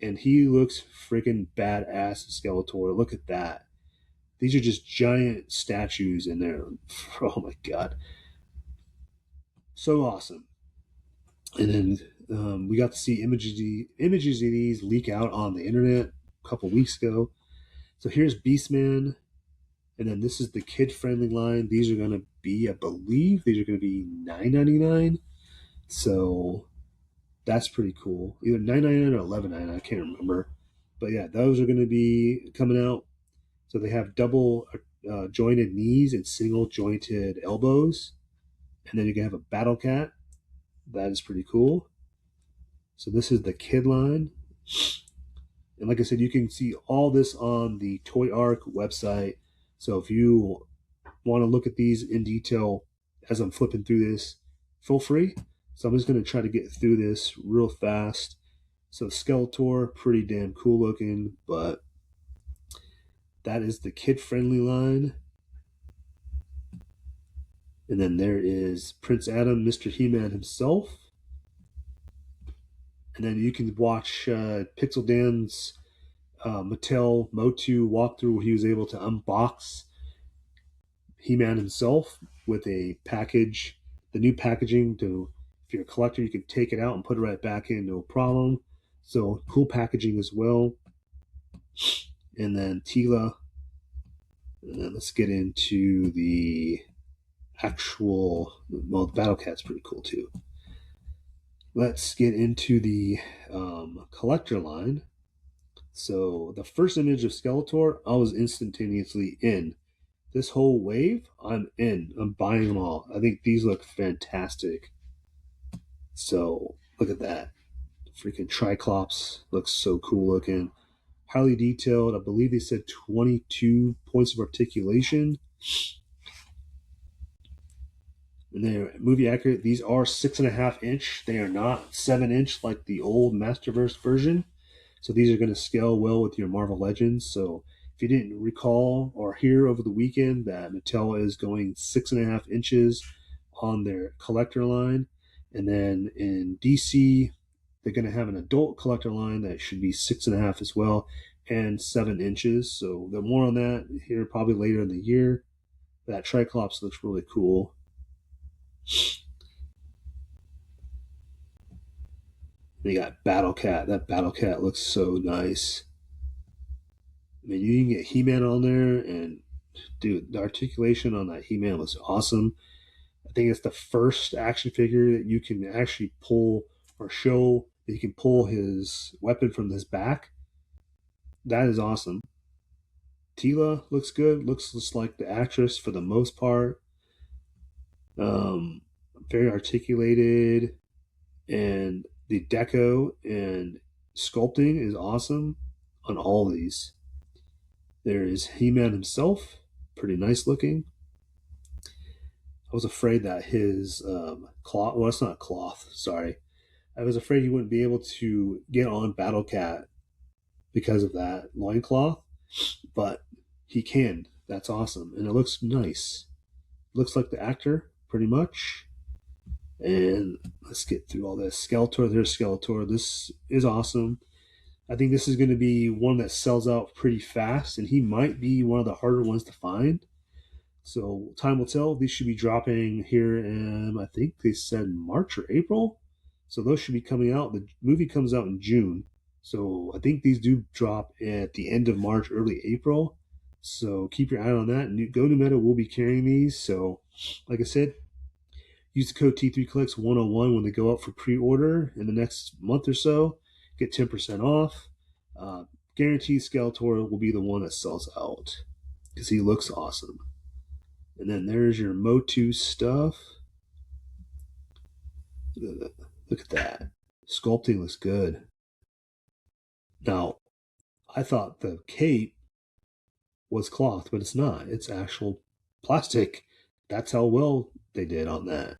And he looks freaking badass Skeletor. Look at that. These are just giant statues in there. Oh my God. So awesome. And then we got to see images of these leak out on the internet a couple weeks ago. So here's Beastman. And then this is the kid-friendly line. These are going to be, I believe, $9.99. So that's pretty cool. Either $9.99 or $11.99. I can't remember. But yeah, those are going to be coming out. So they have double jointed knees and single jointed elbows. And then you can have a Battle Cat. That is pretty cool. So this is the kid line. And like I said, you can see all this on the Toy Arc website. So if you want to look at these in detail as I'm flipping through this, feel free. So I'm just going to try to get through this real fast. So Skeletor, pretty damn cool looking, but that is the kid-friendly line. And then there is Prince Adam, Mr. He-Man himself. And then you can watch Pixel Dan's Mattel MOTU walkthrough where he was able to unbox He-Man himself with a package, the new packaging to, if you're a collector, you can take it out and put it right back in, no problem. So cool packaging as well. And then Tila. And then let's get into the actual, well, the Battle Cat's pretty cool too. Let's get into the collector line. So the first image of Skeletor, I was instantaneously in. This whole wave, I'm in. I'm buying them all. I think these look fantastic. So look at that. Freaking Triclops looks so cool looking. Highly detailed. I believe they said 22 points of articulation. And they're movie accurate. These are 6.5 inch. They are not 7 inch like the old Masterverse version. So these are going to scale well with your Marvel Legends. So if you didn't recall or hear over the weekend that Mattel is going 6.5 inches on their collector line, and then in DC they're going to have an adult collector line that should be 6.5 as well, and 7 inches. So they're more on that here probably later in the year. That Triclops looks really cool. They got Battle Cat. That Battle Cat looks so nice. I mean, you can get He-Man on there, and dude, the articulation on that He-Man was awesome. I think it's the first action figure that you can actually pull or show that you can pull his weapon from his back. That is awesome. Tila looks good. Looks just like the actress for the most part. Very articulated, and the deco and sculpting is awesome on all these. There is He-Man himself, pretty nice looking. I was afraid that his cloth, well, it's not cloth, sorry. I was afraid he wouldn't be able to get on Battle Cat because of that loincloth, but he can. That's awesome. And it looks nice. Looks like the actor, pretty much. And let's get through all this. Skeletor, there's Skeletor. This is awesome. I think this is going to be one that sells out pretty fast, and he might be one of the harder ones to find. So time will tell. These should be dropping here in, I think they said March or April. So those should be coming out. The movie comes out in June. So I think these do drop at the end of March, early April. So keep your eye on that. Go to Meta will be carrying these. So like I said, use the code T3Collects101 when they go out for pre-order in the next month or so. Get 10% off. Guaranteed Skeletor will be the one that sells out because he looks awesome. And then there's your MOTU stuff. Look at that. Sculpting looks good. Now, I thought the cape was cloth, but it's not. It's actual plastic. That's how well they did on that.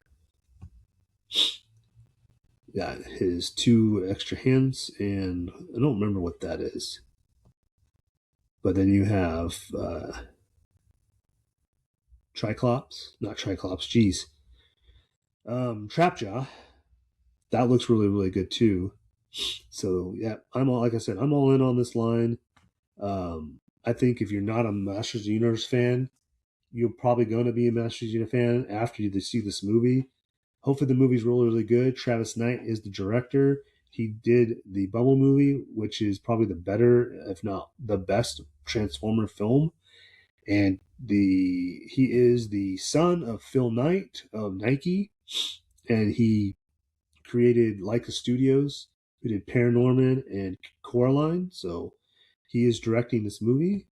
Got his 2 extra hands, and I don't remember what that is. But then you have Triclops, not Triclops, geez. Trapjaw. That looks really, really good too. So yeah, I'm all, like I said, I'm all in on this line. I think if you're not a Masters of the Universe fan, you're probably going to be a Masters of the Universe fan after you see this movie. Hopefully the movie's really, really good. Travis Knight is the director. He did the Bumble movie, which is probably the better, if not the best, Transformer film. And he is the son of Phil Knight of Nike, and he created Leica Studios, who did Paranorman and Coraline. So he is directing this movie,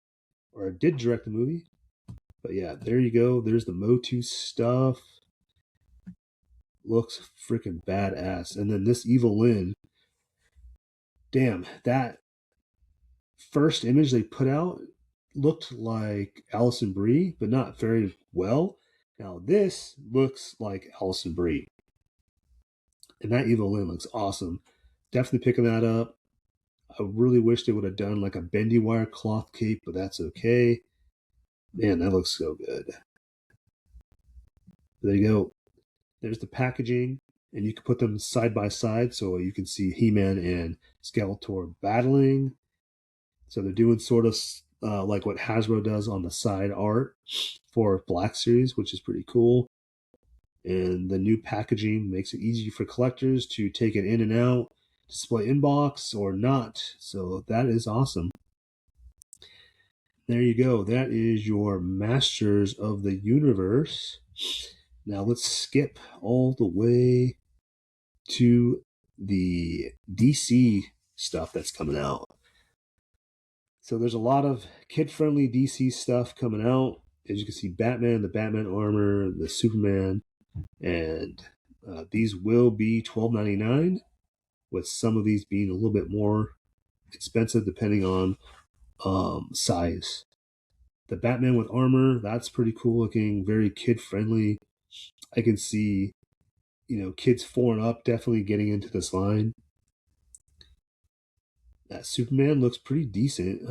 or did direct the movie. But yeah, there you go. There's the MOTU stuff. Looks freaking badass. And then this Evil Lyn. Damn, that first image they put out, looked like Allison Brie, but not very well. Now this looks like Allison Brie. And that Evil Lynn looks awesome. Definitely picking that up. I really wish they would have done like a bendy wire cloth cape, but that's okay. Man, that looks so good. There you go. There's the packaging, and you can put them side by side so you can see He-Man and Skeletor battling. So they're doing sort of like what Hasbro does on the side art for Black Series, which is pretty cool. And the new packaging makes it easy for collectors to take it in and out, display inbox or not. So that is awesome. There you go. That is your Masters of the Universe. Now let's skip all the way to the DC stuff that's coming out. So there's a lot of kid-friendly DC stuff coming out. As you can see, Batman, the Batman armor, the Superman, and these will be $12.99, with some of these being a little bit more expensive depending on size. The Batman with armor, that's pretty cool looking, very kid-friendly. I can see, kids 4 and up definitely getting into this line. That Superman looks pretty decent.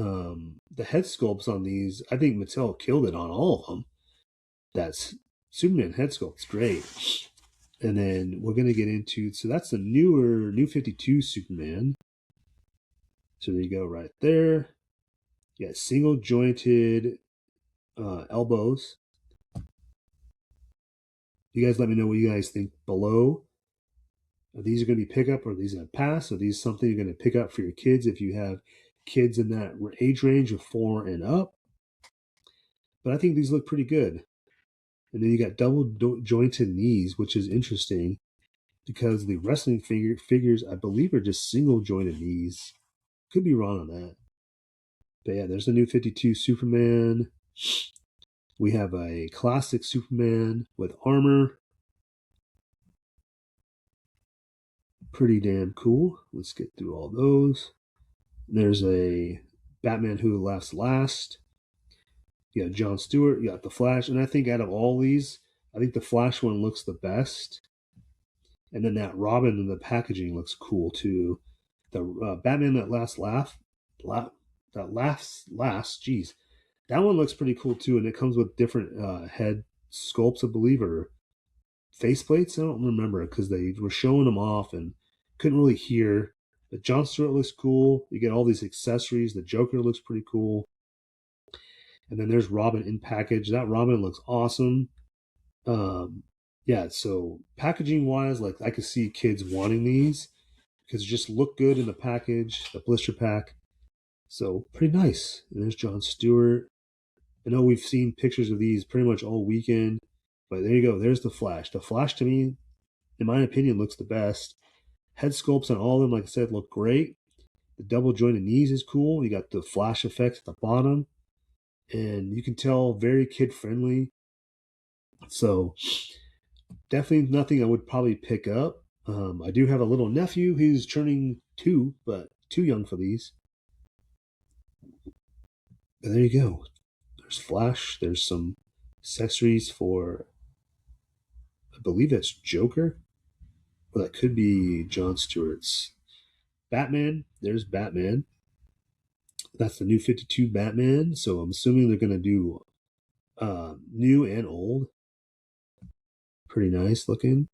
The head sculpts on these, I think Mattel killed it on all of them. That's Superman head sculpt's great. And then we're going to get into, so that's the new 52 Superman. So there you go right there. You got single jointed elbows. You guys let me know what you guys think below. Are these going to be pickup, or are these going to pass? Are these something you're going to pick up for your kids if you have kids in that age range of 4 and up? But I think these look pretty good. And then you got double jointed knees, which is interesting because the wrestling figures, I believe, are just single jointed knees. Could be wrong on that. But yeah, there's the new 52 Superman. We have a classic Superman with armor. Pretty damn cool. Let's get through all those. There's a Batman Who Laughs Last. You got Jon Stewart. You got the Flash. And I think out of all these, I think the Flash one looks the best. And then that Robin in the packaging looks cool too. The Batman That Laughs Last. Geez, that one looks pretty cool too, and it comes with different head sculpts, I believe, or faceplates. I don't remember because they were showing them off and couldn't really hear. But Jon Stewart looks cool. You get all these accessories. The Joker looks pretty cool. And then there's Robin in package. That Robin looks awesome. Yeah, so packaging wise, like I could see kids wanting these because they just look good in the package, the blister pack. So pretty nice. And there's Jon Stewart. I know we've seen pictures of these pretty much all weekend, but there you go. There's the Flash. The Flash, to me, in my opinion, looks the best. Head sculpts on all of them, like I said, look great. The double jointed knees is cool. You got the flash effects at the bottom, and you can tell very kid friendly. So definitely nothing I would probably pick up. I do have a little nephew who's turning 2, but too young for these. But there you go. There's Flash. There's some accessories for, I believe that's Joker. Well, that could be Jon Stewart's. Batman. There's Batman. That's the new 52 Batman. So I'm assuming they're going to do new and old. Pretty nice looking.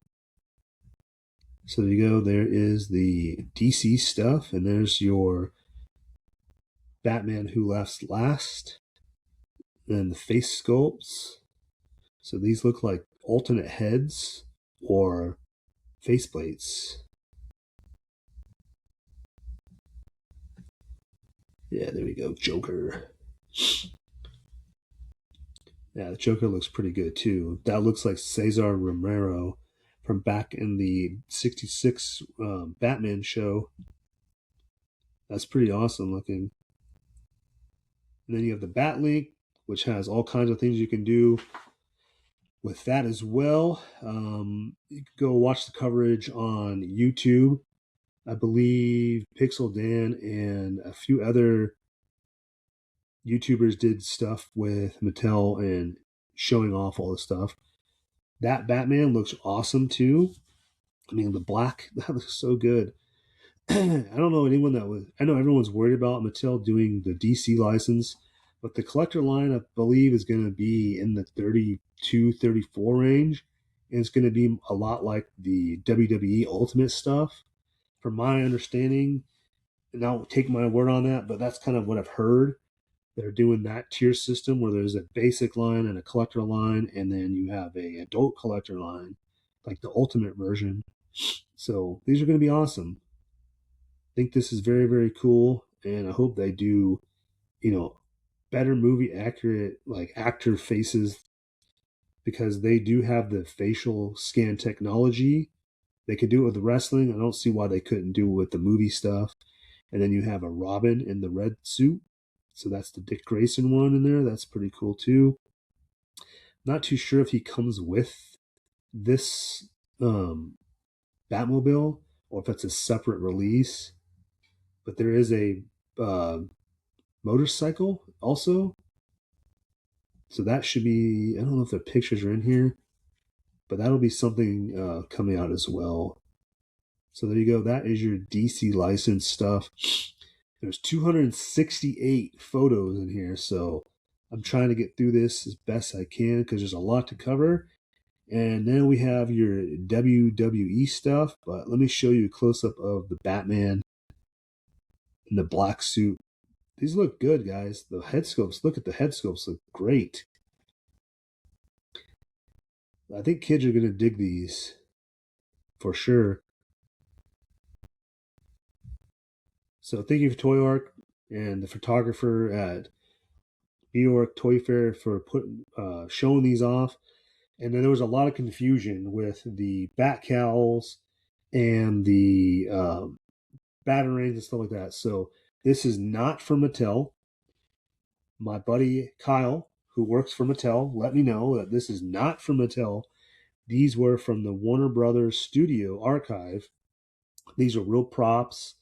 So there you go. There is the DC stuff, and there's your Batman Who Laughs Last. And the face sculpts. So these look like alternate heads or faceplates. Yeah, there we go. Joker. Yeah, the Joker looks pretty good too. That looks like Cesar Romero from back in the 66 Batman show. That's pretty awesome looking. And then you have the Batlink, which has all kinds of things you can do with that as well. You can go watch the coverage on YouTube. I believe Pixel Dan and a few other YouTubers did stuff with Mattel and showing off all this stuff. That Batman looks awesome too. I mean, the black, that looks so good. I don't know anyone that was, I know everyone's worried about Mattel doing the DC license, but the collector line, I believe, is going to be in the 32, 34 range. And it's going to be a lot like the WWE Ultimate stuff, from my understanding. And I'll take my word on that, but that's kind of what I've heard. They're doing that tier system where there's a basic line and a collector line, and then you have a adult collector line, like the ultimate version. So these are going to be awesome. I think this is very, very cool, and I hope they do, better movie accurate, like actor faces, because they do have the facial scan technology. They could do it with the wrestling. I don't see why they couldn't do it with the movie stuff. And then you have a Robin in the red suit. So that's the Dick Grayson one in there. That's pretty cool too. Not too sure if he comes with this Batmobile or if it's a separate release. But there is a motorcycle also. So that should be, I don't know if the pictures are in here, but that'll be something coming out as well. So there you go. That is your DC license stuff. There's 268 photos in here, so I'm trying to get through this as best I can because there's a lot to cover. And then we have your WWE stuff, but let me show you a close-up of the Batman in the black suit. These look good, guys. The head sculpts, look at the head sculpts, look great. I think kids are going to dig these for sure. So thank you for Toy Arc and the photographer at New York Toy Fair for showing these off. And then there was a lot of confusion with the bat cowls and the batarangs and stuff like that. So this is not from Mattel. My buddy Kyle, who works for Mattel, let me know that this is not from Mattel. These were from the Warner Brothers Studio Archive. These are real props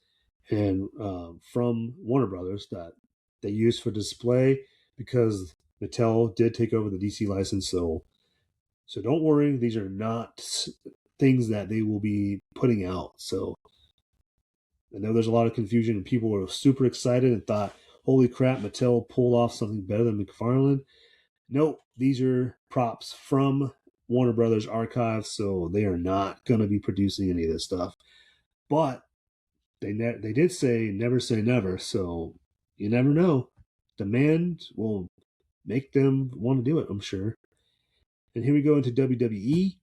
and from Warner Brothers that they used for display because Mattel did take over the DC license. So don't worry, these are not things that they will be putting out. So I know there's a lot of confusion and people were super excited and thought, holy crap, Mattel pulled off something better than McFarlane. Nope, these are props from Warner Brothers Archive, so they are not going to be producing any of this stuff. But they did say never say never, so you never know. Demand will make them want to do it, I'm sure. And here we go into WWE.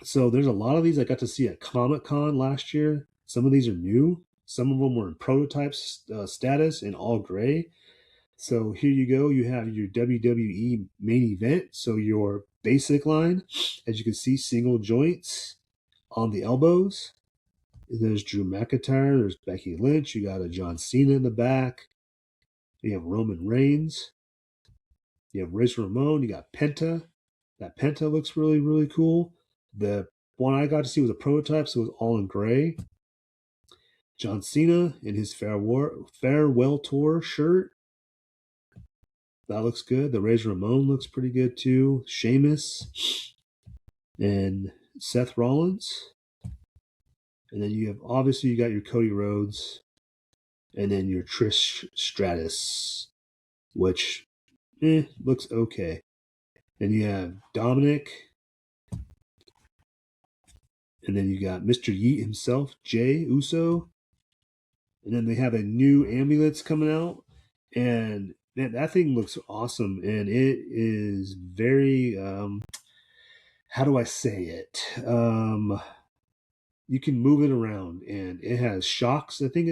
So there's a lot of these I got to see at Comic-Con last year. Some of these are new. Some of them were in prototype status in all gray. So here you go. You have your WWE main event. So your basic line, as you can see, single joints on the elbows. There's Drew McIntyre. There's Becky Lynch. You got a John Cena in the back. You have Roman Reigns. You have Razor Ramon. You got Penta. That Penta looks really, really cool. The one I got to see was a prototype, so it was all in gray. John Cena in his farewell tour shirt. That looks good. The Razor Ramon looks pretty good too. Sheamus and Seth Rollins. And then you got your Cody Rhodes and then your Trish Stratus, which looks okay. Then you have Dominic. And then you got Mr. Yeet himself, Jey Uso. And then they have a new ambulance coming out. And man, that thing looks awesome. And it is very, how do I say it? You can move it around. And it has shocks, I think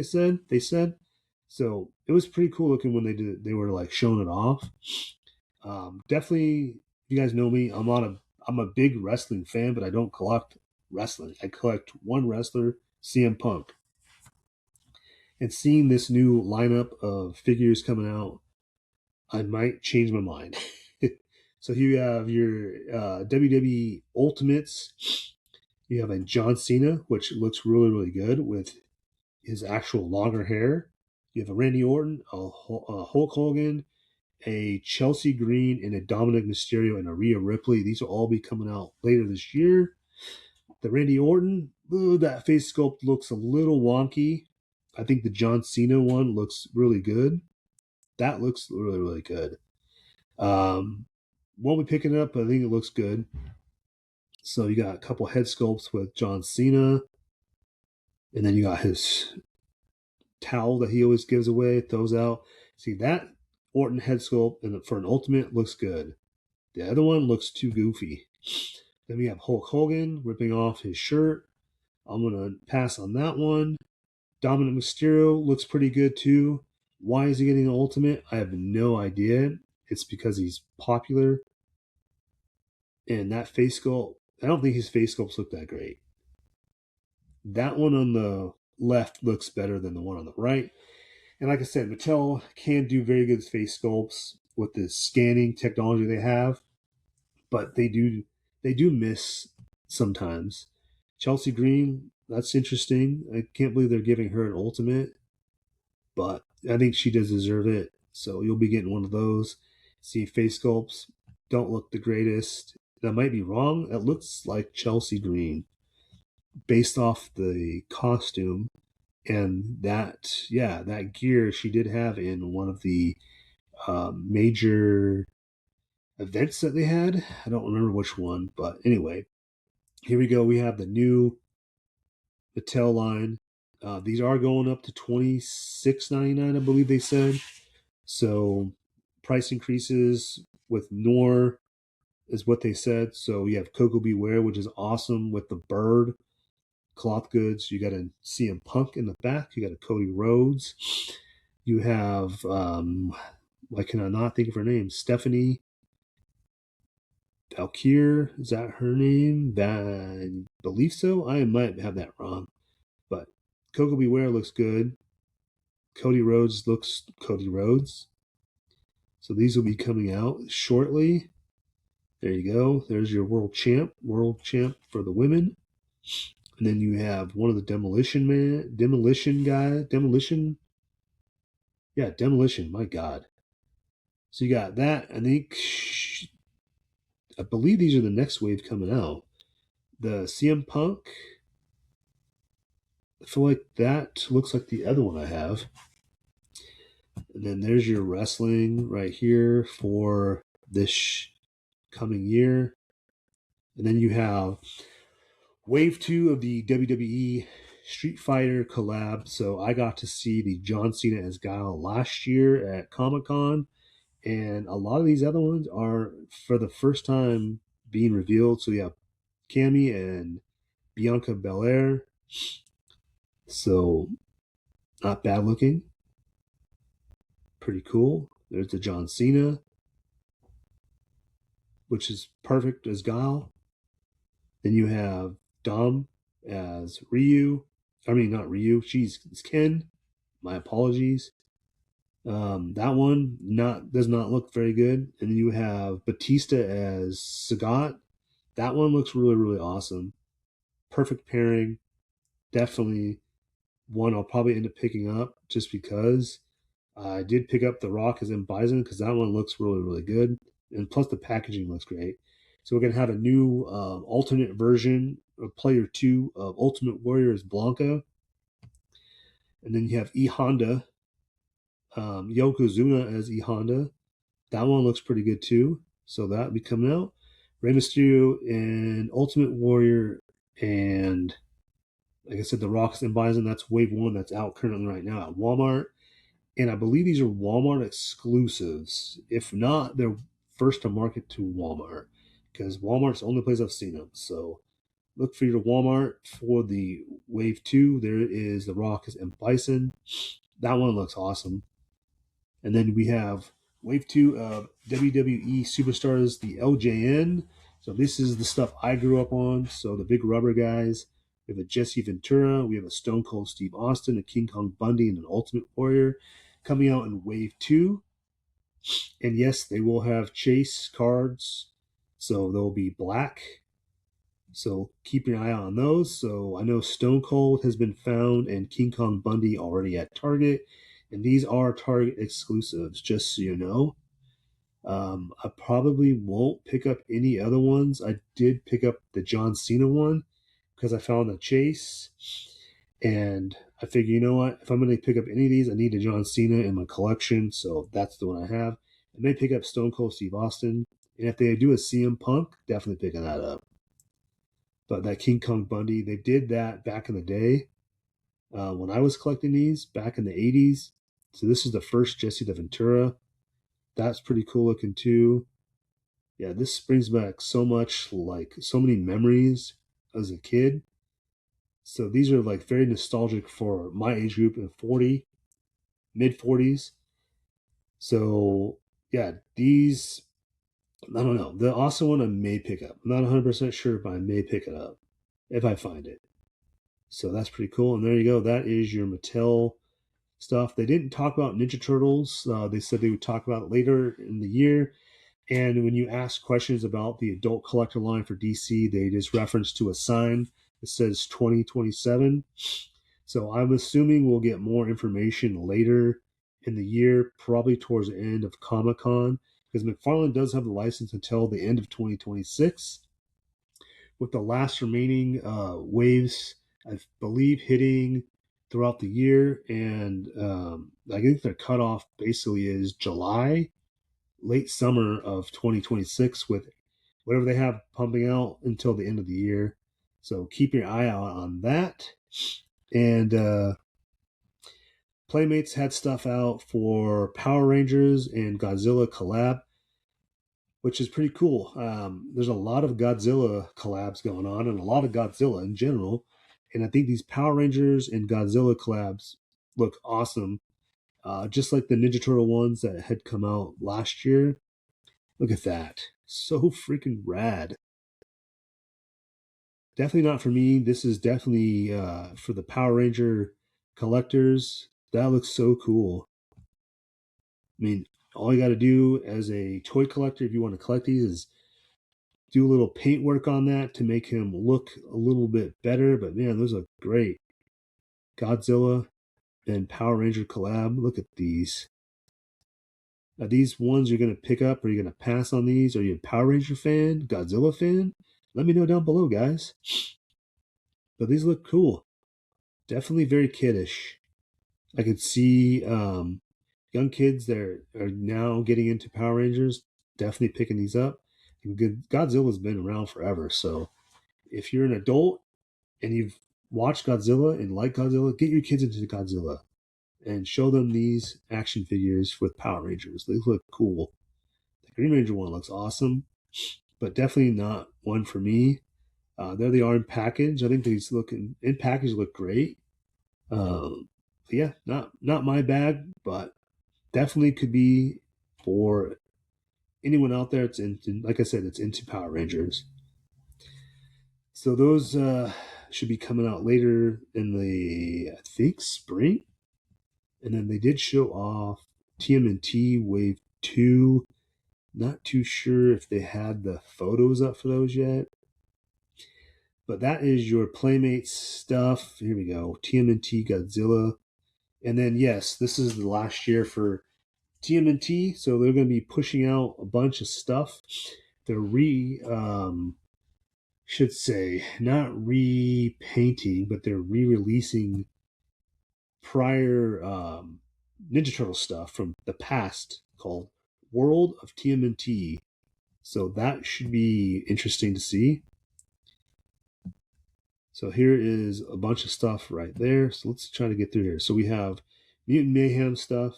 they said. So it was pretty cool looking when they were like showing it off. Definitely, you guys know me. I'm a big wrestling fan, but I don't collect wrestling. I collect one wrestler, CM Punk. And seeing this new lineup of figures coming out, I might change my mind. So here you have your WWE Ultimates. You have a John Cena, which looks really, really good with his actual longer hair. You have a Randy Orton, a Hulk Hogan, a Chelsea Green, and a Dominic Mysterio, and a Rhea Ripley. These will all be coming out later this year. The Randy Orton, that face sculpt looks a little wonky. I think the John Cena one looks really good. That looks really, really good. Won't be picking it up, but I think it looks good. So you got a couple head sculpts with John Cena, and then you got his towel that he always gives away, throws out. See, that Orton head sculpt for an Ultimate looks good. The other one looks too goofy. Then we have Hulk Hogan ripping off his shirt. I'm going to pass on that one. Dominic Mysterio looks pretty good too. Why is he getting an Ultimate? I have no idea. It's because he's popular. And that face sculpt, I don't think his face sculpts look that great. That one on the left looks better than the one on the right. And like I said, Mattel can do very good face sculpts with the scanning technology they have, but they do miss sometimes. Chelsea Green, that's interesting. I can't believe they're giving her an Ultimate, but I think she does deserve it. So you'll be getting one of those. See, face sculpts don't look the greatest. That might be wrong. It looks like Chelsea Green based off the costume. And that gear she did have in one of the major events that they had. I don't remember which one, but anyway, here we go. We have the new Mattel line. These are going up to $26.99, I believe they said. So price increases with Nor is what they said. So you have Coco Beware, which is awesome with the bird. Cloth goods. You got a CM Punk in the back. You got a Cody Rhodes. You have why can I not think of her name? Stephanie Valkyr, is that her name? I believe so. I might have that wrong. But Coco Beware looks good. Cody Rhodes looks Cody Rhodes. So these will be coming out shortly. There you go. There's your world champ for the women. And then you have one of the Demolition, my God. So you got that. I believe these are the next wave coming out. The CM Punk. I feel like that looks like the other one I have. And then there's your wrestling right here for this coming year. And then you have Wave 2 of the WWE Street Fighter collab. So I got to see the John Cena as Guile last year at Comic-Con. And a lot of these other ones are for the first time being revealed. So you have Cammy and Bianca Belair. So not bad looking. Pretty cool. There's the John Cena, which is perfect as Guile. Then you have Dom as Ryu. I mean, not Ryu. It's Ken. My apologies. That one does not look very good. And then you have Batista as Sagat. That one looks really, really awesome. Perfect pairing. Definitely one I'll probably end up picking up just because I did pick up The Rock as M. Bison because that one looks really, really good. And plus the packaging looks great. So we're going to have a new alternate version of Player 2 of Ultimate Warrior as Blanca. And then you have E. Honda. Yokozuna as E. Honda. That one looks pretty good too. So that'll be coming out. Rey Mysterio and Ultimate Warrior and like I said, The Rock's and Bison. That's Wave 1 that's out currently right now at Walmart. And I believe these are Walmart exclusives. If not, they're first to market to Walmart because Walmart's the only place I've seen them. So look for your Walmart for the Wave 2. There is The Rock as M. Bison. That one looks awesome. And then we have Wave 2 of WWE Superstars, the LJN. So this is the stuff I grew up on. So the big rubber guys. We have a Jesse Ventura. We have a Stone Cold Steve Austin, a King Kong Bundy, and an Ultimate Warrior coming out in Wave 2. And yes, they will have chase cards. So they'll be black. So keep your eye on those. So I know Stone Cold has been found and King Kong Bundy already at Target. And these are Target exclusives, just so you know. I probably won't pick up any other ones. I did pick up the John Cena one because I found a chase, and I figure, you know what? If I'm going to pick up any of these, I need a John Cena in my collection, so that's the one I have. I may pick up Stone Cold Steve Austin, and if they do a CM Punk, definitely picking that up. But that King Kong Bundy, they did that back in the day when I was collecting these back in the 80s. So this is the first Jesse the Ventura. That's pretty cool looking too. Yeah, this brings back so much, like so many memories as a kid. So these are like very nostalgic for my age group in 40, mid 40s. So yeah, these, I don't know. The awesome one I may pick up. I'm not 100% sure, but I may pick it up if I find it. So that's pretty cool. And there you go. That is your Mattel stuff. They didn't talk about Ninja Turtles. They said they would talk about it later in the year. And when you ask questions about the adult collector line for DC, they just reference to a sign that says 2027. So I'm assuming we'll get more information later in the year, probably towards the end of Comic Con, because McFarlane does have the license until the end of 2026, with the last remaining waves, I believe, hitting throughout the year. And I think their cutoff basically is July, late summer of 2026, with whatever they have pumping out until the end of the year. So keep your eye out on that. And Playmates had stuff out for Power Rangers and Godzilla collab, which is pretty cool. There's a lot of Godzilla collabs going on and a lot of Godzilla in general. And I think these Power Rangers and Godzilla collabs look awesome. Just like the Ninja Turtle ones that had come out last year. Look at that. So freaking rad. Definitely not for me. This is definitely for the Power Ranger collectors. That looks so cool. I mean, all you got to do as a toy collector, if you want to collect these, is do a little paint work on that to make him look a little bit better. But man, those look great. Godzilla and Power Ranger collab. Look at these. Are these ones you're going to pick up? Are you going to pass on these? Are you a Power Ranger fan? Godzilla fan? Let me know down below, guys. But these look cool. Definitely very kiddish. I could see young kids that are now getting into Power Rangers definitely picking these up. And Godzilla's been around forever, so if you're an adult and you've watched Godzilla and like Godzilla, get your kids into Godzilla and show them these action figures with Power Rangers. They look cool. The Green Ranger one looks awesome, but definitely not one for me. There they are in package. I think these in package look great. Yeah, not my bag, but definitely could be for anyone out there. It's into, like I said, it's into Power Rangers. So those should be coming out later in the, I think, spring. And then they did show off TMNT Wave 2. Not too sure if they had the photos up for those yet. But that is your Playmates stuff. Here we go. TMNT Godzilla. And then, yes, this is the last year for TMNT. So they're going to be pushing out a bunch of stuff. They're should say, not repainting, but they're re-releasing prior Ninja Turtle stuff from the past called World of TMNT. So that should be interesting to see. So here is a bunch of stuff right there. So let's try to get through here. So we have Mutant Mayhem stuff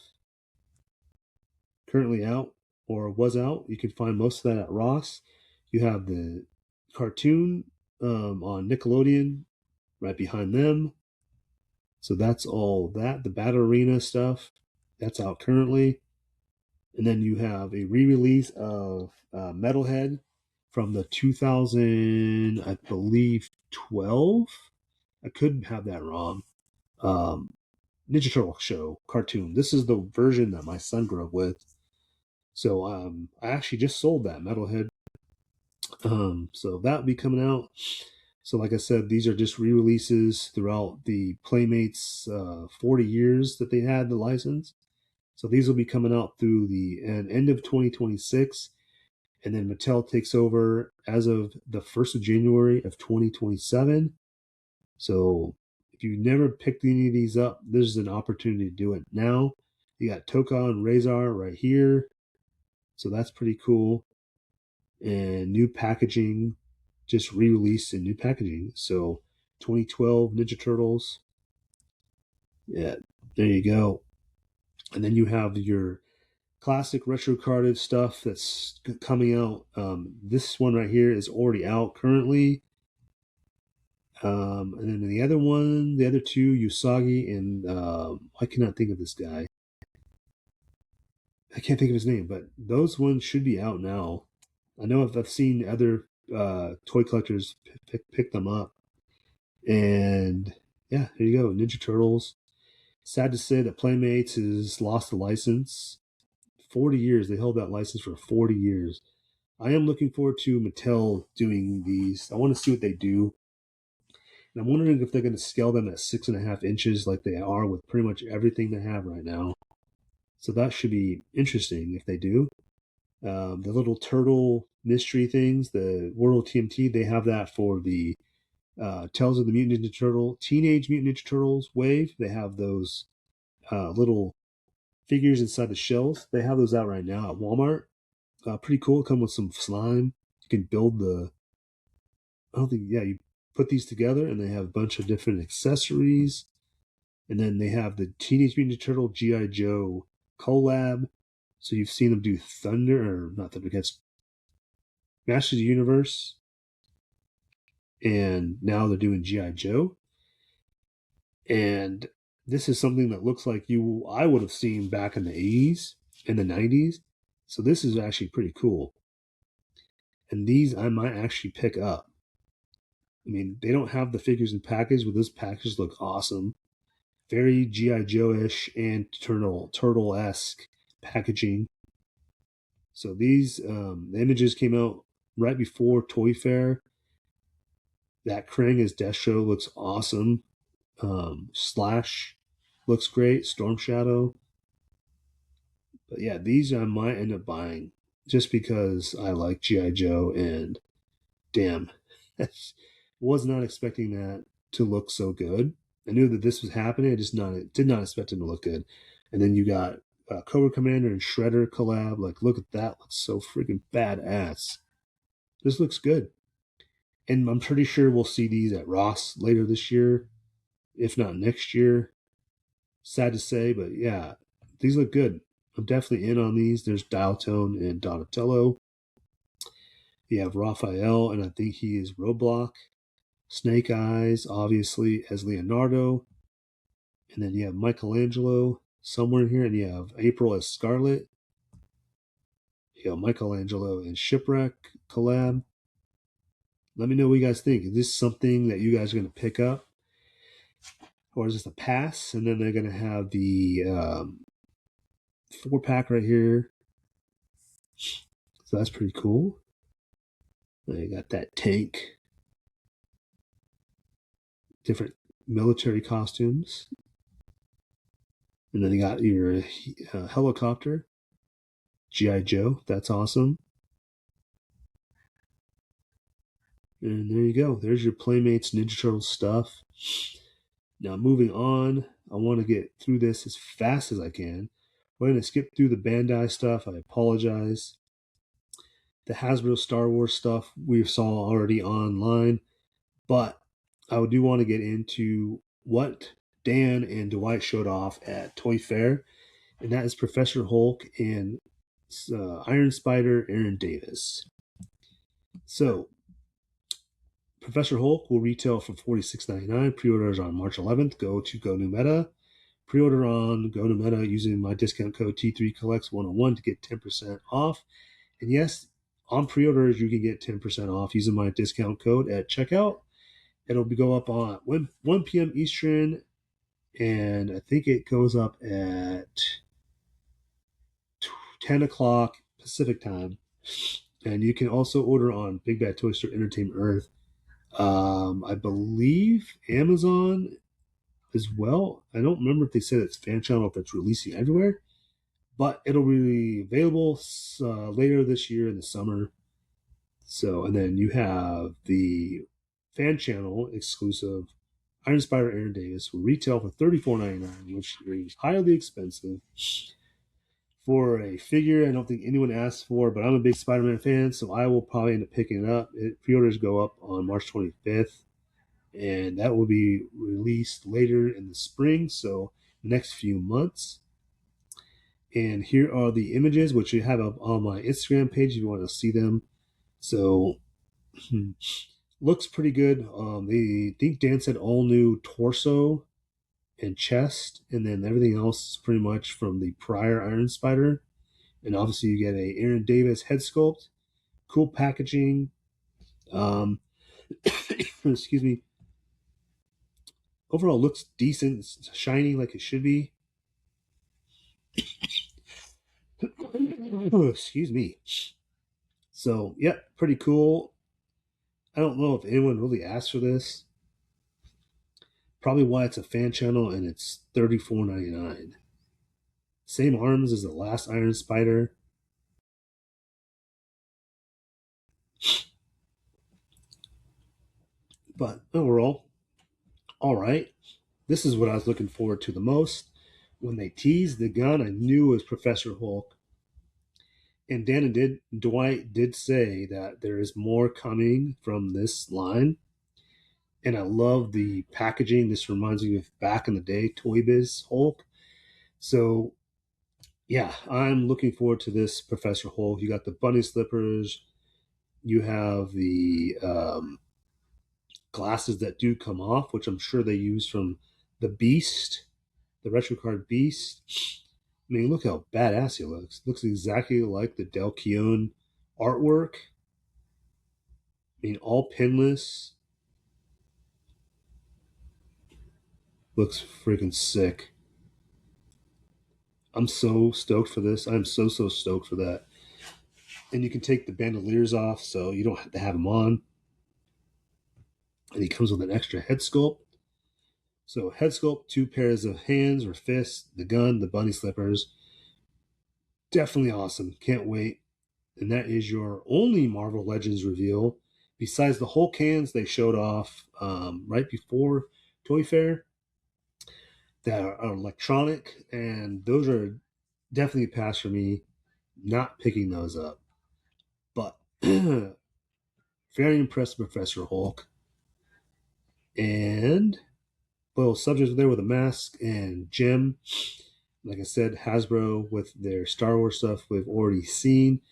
currently out or was out. You can find most of that at Ross. You have the cartoon on Nickelodeon right behind them. So that's all that. The Battle Arena stuff, that's out currently. And then you have a re-release of Metalhead from the 2000, I believe, 12. I could have that wrong. Ninja Turtle show cartoon. This is the version that my son grew up with. So I actually just sold that Metalhead. So that'll be coming out. So like I said, these are just re-releases throughout the Playmates 40 years that they had the license. So these will be coming out through the end of 2026, and then Mattel takes over as of the 1st of January of 2027. So if you've never picked any of these up, this is an opportunity to do it now. You got Toka and Razor right here. So that's pretty cool. And new packaging, just re-released in new packaging. So 2012 Ninja Turtles. Yeah, there you go. And then you have your classic retro carded stuff that's coming out. This one right here is already out currently. And then the other two, Usagi and I cannot think of this guy. I can't think of his name, but those ones should be out now. I know I've seen other toy collectors pick them up. And yeah, there you go. Ninja Turtles. Sad to say that Playmates has lost the license. 40 years. They held that license for 40 years. I am looking forward to Mattel doing these. I want to see what they do. And I'm wondering if they're going to scale them at 6.5 inches like they are with pretty much everything they have right now. So that should be interesting if they do. The little turtle mystery things, the World TMT, they have that for the Tales of the Mutant Ninja Turtle, Teenage Mutant Ninja Turtles wave. They have those little figures inside the shells. They have those out right now at Walmart. Pretty cool. Come with some slime. You can build you put these together and they have a bunch of different accessories. And then they have the Teenage Mutant Ninja Turtle G.I. Joe collab. So you've seen them do Masters of the Universe. And now they're doing G.I. Joe. And this is something that looks like I would have seen back in the 80s and the 90s. So this is actually pretty cool. And these I might actually pick up. I mean, they don't have the figures in package, but this package look awesome. Very G.I. Joe-ish and turtle-esque packaging. So these the images came out right before Toy Fair. That Krang as Destro looks awesome. Slash looks great. Storm Shadow. But yeah, these I might end up buying just because I like G.I. Joe, and damn, was not expecting that to look so good. I knew that this was happening. I did not expect it to look good. And then you got Cobra Commander and Shredder collab. Like, look at that. Looks so freaking badass. This looks good. And I'm pretty sure we'll see these at Ross later this year, if not next year. Sad to say, but yeah, these look good. I'm definitely in on these. There's Dialtone and Donatello. You have Raphael, and I think he is Roblox. Snake Eyes, obviously, as Leonardo. And then you have Michelangelo somewhere in here, and you have April as Scarlet. You have Michelangelo and Shipwreck collab. Let me know what you guys think. Is this something that you guys are going to pick up? Or is this a pass? And then they're going to have the 4-pack right here. So that's pretty cool. You got that tank. Different military costumes. And then you got your helicopter. G.I. Joe. That's awesome. And there you go. There's your Playmates Ninja Turtle stuff. Now, moving on, I want to get through this as fast as I can. We're going to skip through the Bandai stuff. I apologize. The Hasbro Star Wars stuff we saw already online. But I do want to get into what Dan and Dwight showed off at Toy Fair. And that is Professor Hulk and Iron Spider Aaron Davis. So, Professor Hulk will retail for $46.99. Pre-orders on March 11th. Go to Go New Meta. Pre-order on Go New Meta using my discount code T3Collects101 to get 10% off. And yes, on pre-orders, you can get 10% off using my discount code at checkout. It'll go up on 1 p.m. Eastern, and I think it goes up at 10 o'clock Pacific time. And you can also order on Big Bad Toy Store Entertainment Earth. I believe Amazon as well. I don't remember if they said it's fan channel, if it's releasing everywhere. but it'll be available later this year in the summer. So, and then you have the fan channel exclusive Iron Spider Aaron Davis will retail for $34.99, which is highly expensive for a figure I don't think anyone asked for, but I'm a big Spider-Man fan, so I will probably end up picking it up. Pre-orders go up on March 25th, and that will be released later in the spring, so next few months. And here are the images, which you have up on my Instagram page if you want to see them. So, looks pretty good. They think Dan said all new torso and chest, and then everything else is pretty much from the prior Iron Spider. And obviously, you get a Aaron Davis head sculpt, cool packaging. Excuse me. Overall, looks decent. It's shiny like it should be. Excuse me. So, yeah, pretty cool. I don't know if anyone really asked for this. Probably why it's a fan channel and it's $34.99. Same arms as the last Iron Spider. But overall, all right. This is what I was looking forward to the most. When they teased the gun, I knew it was Professor Hulk. And Dwight did say that there is more coming from this line. And I love the packaging. This reminds me of back in the day, Toy Biz Hulk. So, yeah, I'm looking forward to this Professor Hulk. You got the bunny slippers. You have the glasses that do come off, which I'm sure they use from the Beast, the retro card Beast. I mean, look how badass he looks. Looks exactly like the Del Keown artwork. I mean, all pinless. Looks freaking sick. I'm so stoked for this. I'm so stoked for that. And you can take the bandoliers off, so you don't have to have them on. And he comes with an extra head sculpt. So head sculpt, 2 pairs of hands or fists, the gun, the bunny slippers. Definitely awesome. Can't wait. And that is your only Marvel Legends reveal. Besides the Hulk hands they showed off right before Toy Fair that are electronic, and those are definitely a pass for me. Not picking those up. But very impressed with Professor Hulk. And little subjects there with a mask and Jim. Like I said, Hasbro with their Star Wars stuff we've already seen.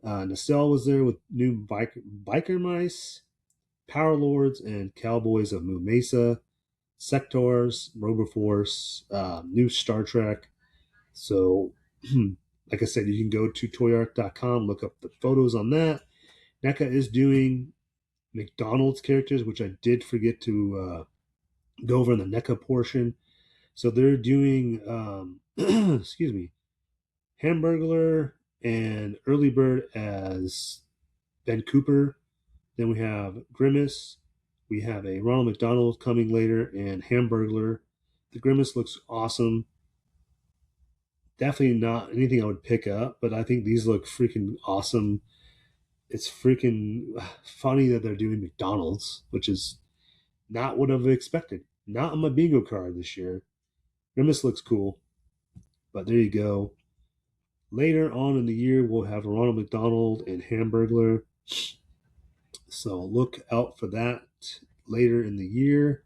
Nacelle was there with new biker mice, Power Lords, and Cowboys of Moo Mesa, Sectors, Roboforce, new Star Trek. So, like I said, you can go to toyark.com, look up the photos on that. NECA is doing McDonald's characters, which I did forget to go over in the NECA portion. So they're doing, excuse me, Hamburglar and Early Bird as Ben Cooper. Then we have Grimace. We have a Ronald McDonald coming later and Hamburglar. The Grimace looks awesome. Definitely not anything I would pick up, but I think these look freaking awesome. It's freaking funny that they're doing McDonald's, which is not what I've expected. Not on my bingo card this year. Grimace looks cool, but there you go. Later on in the year, we'll have Ronald McDonald and Hamburglar. So look out for that later in the year.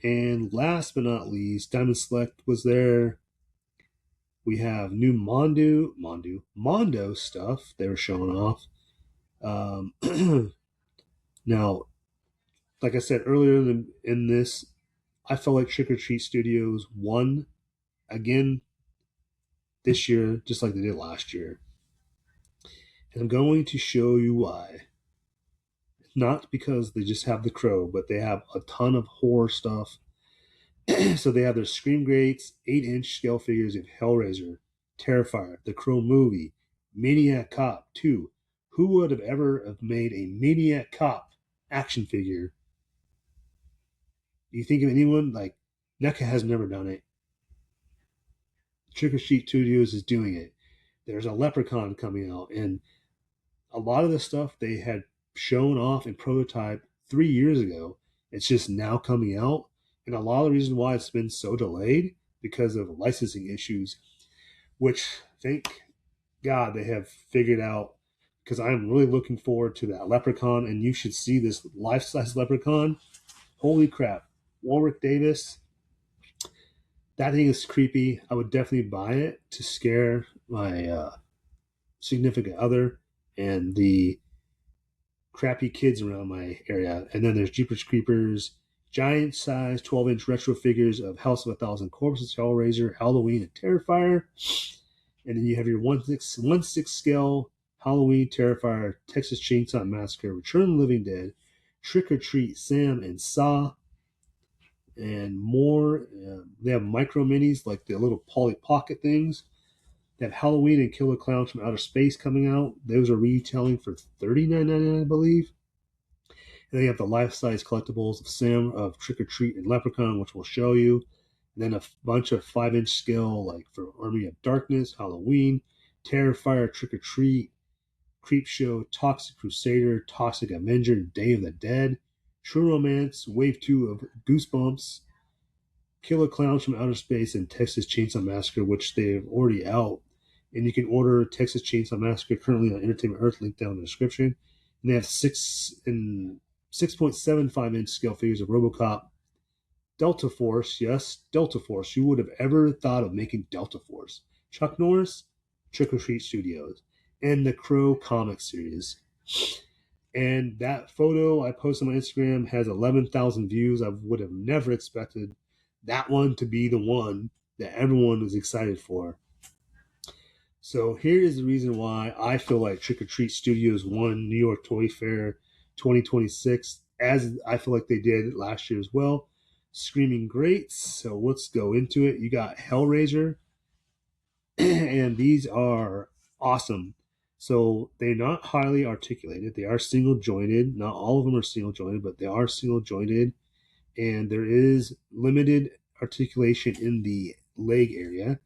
And last but not least, Diamond Select was there. We have new Mondo stuff they were showing off. Now, like I said earlier in this, I felt like Trick or Treat Studios won again this year, just like they did last year. And I'm going to show you why. Not because they just have the Crow, but they have a ton of horror stuff. So they have their Scream Greats, 8-inch scale figures of Hellraiser, Terrifier, the Crow movie, Maniac Cop 2. Who would have ever have made a Maniac Cop action figure? Do you think of anyone? Like, NECA has never done it. Trick or Treat Studios is doing it. There's a Leprechaun coming out, and a lot of the stuff they had shown off in prototype 3 years ago, it's just now coming out. And a lot of the reason why it's been so delayed because of licensing issues, which thank God they have figured out, because I'm really looking forward to that Leprechaun, and you should see this life-size Leprechaun. Holy crap. Warwick Davis, that thing is creepy. I would definitely buy it to scare my significant other and the crappy kids around my area. And then there's Jeepers Creepers, giant size 12-inch retro figures of House of a Thousand Corpses, Hellraiser, Halloween, and Terrifier. And then you have your 1/6 scale Halloween, Terrifier, Texas Chainsaw Massacre, Return of the Living Dead, Trick or Treat, Sam, and Saw, and more. They have micro minis, like the little Polly Pocket things. They have Halloween and Killer Clowns from Outer Space coming out. Those are retailing for $39.99, I believe. And then you have the life-size collectibles of Sam, of Trick or Treat, and Leprechaun, which we'll show you. And then a bunch of 5-inch scale, like for Army of Darkness, Halloween, Terrifier, Trick or Treat, Creepshow, Toxic Crusader, Toxic Avenger, Day of the Dead, True Romance, Wave 2 of Goosebumps, Killer Clowns from Outer Space, and Texas Chainsaw Massacre, which they're already out. And you can order Texas Chainsaw Massacre currently on Entertainment Earth, link down in the description. And they have 6.75-inch scale figures of RoboCop, Delta Force. Yes, Delta Force. Who would have ever thought of making Delta Force? Chuck Norris, Trick or Treat Studios, and the Crow comic series. And that photo I posted on my Instagram has 11,000 views. I would have never expected that one to be the one that everyone was excited for. So here is the reason why I feel like Trick or Treat Studios won New York Toy Fair 2026, as I feel like they did last year as well. Screaming greats. So let's go into it. You got Hellraiser, and these are awesome. So they're not highly articulated. They are single jointed. Not all of them are single jointed, but they are single jointed. And there is limited articulation in the leg area.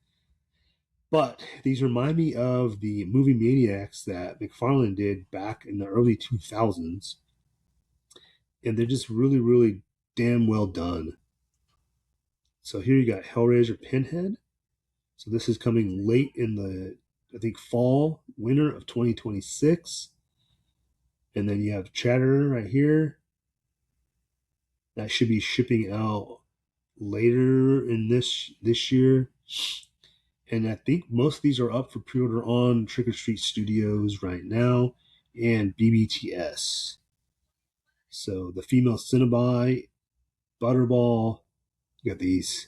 But these remind me of the movie Maniacs that McFarlane did back in the early 2000s. And they're just really, really damn well done. So here you got Hellraiser Pinhead. So this is coming late in the, I think, fall, winter of 2026. And then you have Chatterer right here. That should be shipping out later in this year. And I think most of these are up for pre-order on Trick or Treat Studios right now and BBTS. So the female Cinnabite, Butterball, you got these.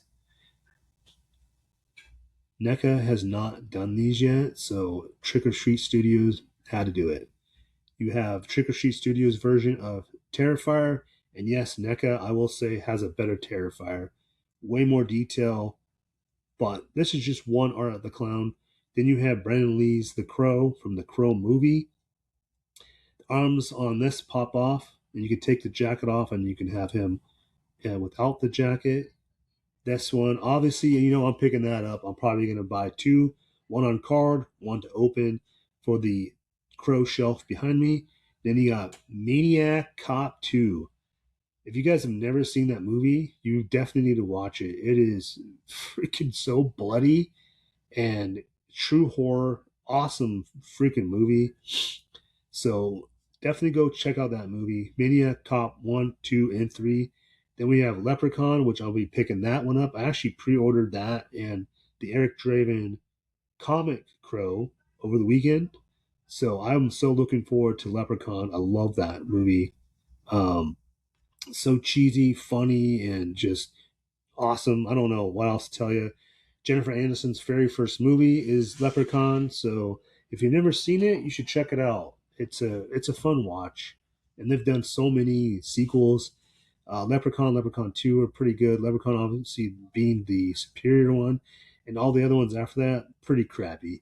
NECA has not done these yet, so Trick or Treat Studios had to do it. You have Trick or Treat Studios version of Terrifier, and yes, NECA, I will say, has a better Terrifier. Way more detail, but this is just one art of the clown. Then you have Brandon Lee's The Crow from the Crow movie. The arms on this pop off, and you can take the jacket off, and you can have him without the jacket. This one, obviously, you know, I'm picking that up. I'm probably going to buy two, one on card, one to open for the Crow shelf behind me. Then you got Maniac Cop 2. If you guys have never seen that movie, you definitely need to watch it. It is freaking so bloody and true horror. Awesome freaking movie. So definitely go check out that movie. Maniac Cop 1, 2, and 3. Then we have Leprechaun, which I'll be picking that one up. I actually pre-ordered that and the Eric Draven comic Crow over the weekend. So I'm so looking forward to Leprechaun. I love that movie. So cheesy, funny, and just awesome. I don't know what else to tell you. Jennifer Aniston's very first movie is Leprechaun. So if you've never seen it, you should check it out. It's a fun watch. And they've done so many sequels. Leprechaun 2 are pretty good. Leprechaun obviously being the superior one, and all the other ones after that, pretty crappy.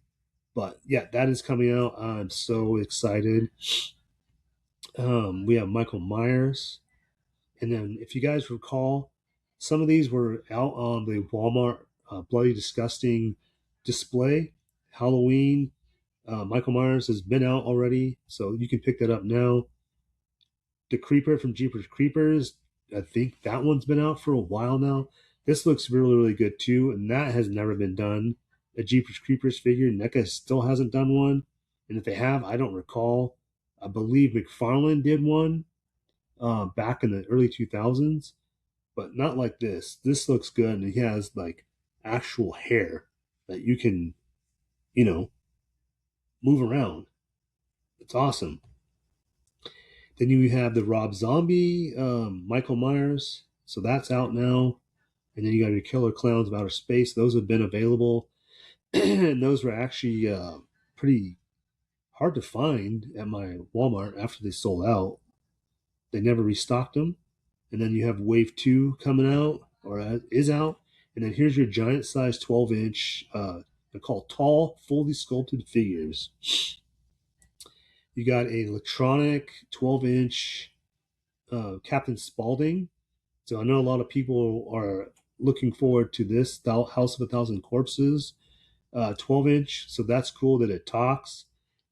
But yeah, that is coming out. I'm so excited. We have Michael Myers. And then if you guys recall, some of these were out on the Walmart Bloody Disgusting display. Halloween, Michael Myers has been out already, so you can pick that up now. The Creeper from Jeepers Creepers, I think that one's been out for a while now. This looks really, really good too, and that has never been done. A Jeepers Creepers figure, NECA still hasn't done one, and if they have, I don't recall. I believe McFarlane did one back in the early 2000s, but not like this. This looks good, and he has like actual hair that you can, you know, move around. It's awesome. Then you have the Rob Zombie, Michael Myers. So that's out now. And then you got your Killer Clowns of Outer Space. Those have been available. And those were actually pretty hard to find at my Walmart after they sold out. They never restocked them. And then you have Wave 2 coming out, or is out. And then here's your giant size 12-inch, they're called tall, fully sculpted figures. You got a electronic 12-inch Captain Spaulding. So I know a lot of people are looking forward to this House of a Thousand Corpses 12-inch. So that's cool that it talks.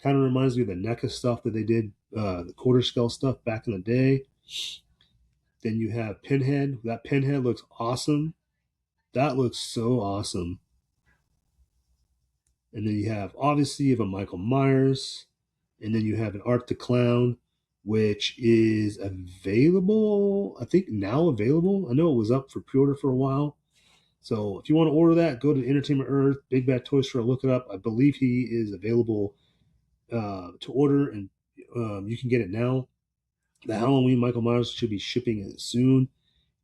Kind of reminds me of the NECA stuff that they did, the quarter scale stuff back in the day. Then you have Pinhead. That Pinhead looks awesome. That looks so awesome. And then you have, obviously, you have a Michael Myers. And then you have an Art the Clown, which is available, I think now available. I know it was up for pre-order for a while. So if you want to order that, go to Entertainment Earth, Big Bad Toy Store, look it up. I believe he is available to order, and you can get it now. The Halloween Michael Myers should be shipping it soon.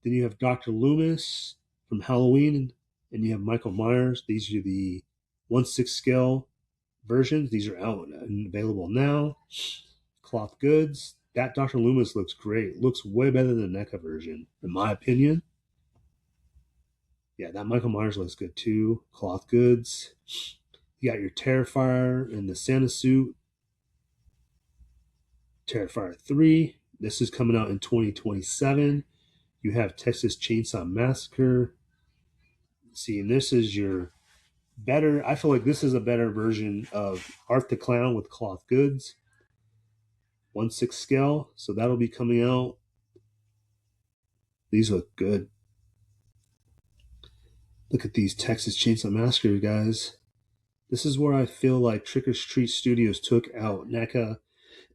Then you have Dr. Loomis from Halloween, and you have Michael Myers. These are the 1/6 scale versions. These are out and available now. Cloth goods. That Dr. Loomis looks great. Looks way better than the NECA version, in my opinion. Yeah, that Michael Myers looks good too. Cloth goods. You got your Terrifier in the Santa suit. Terrifier 3. This is coming out in 2027. You have Texas Chainsaw Massacre. See, and this is your better. I feel like this is a better version of Art the Clown with cloth goods. 1/6 scale. So that'll be coming out. These look good. Look at these Texas Chainsaw Massacre guys. This is where I feel like Trick or Treat Studios took out NECA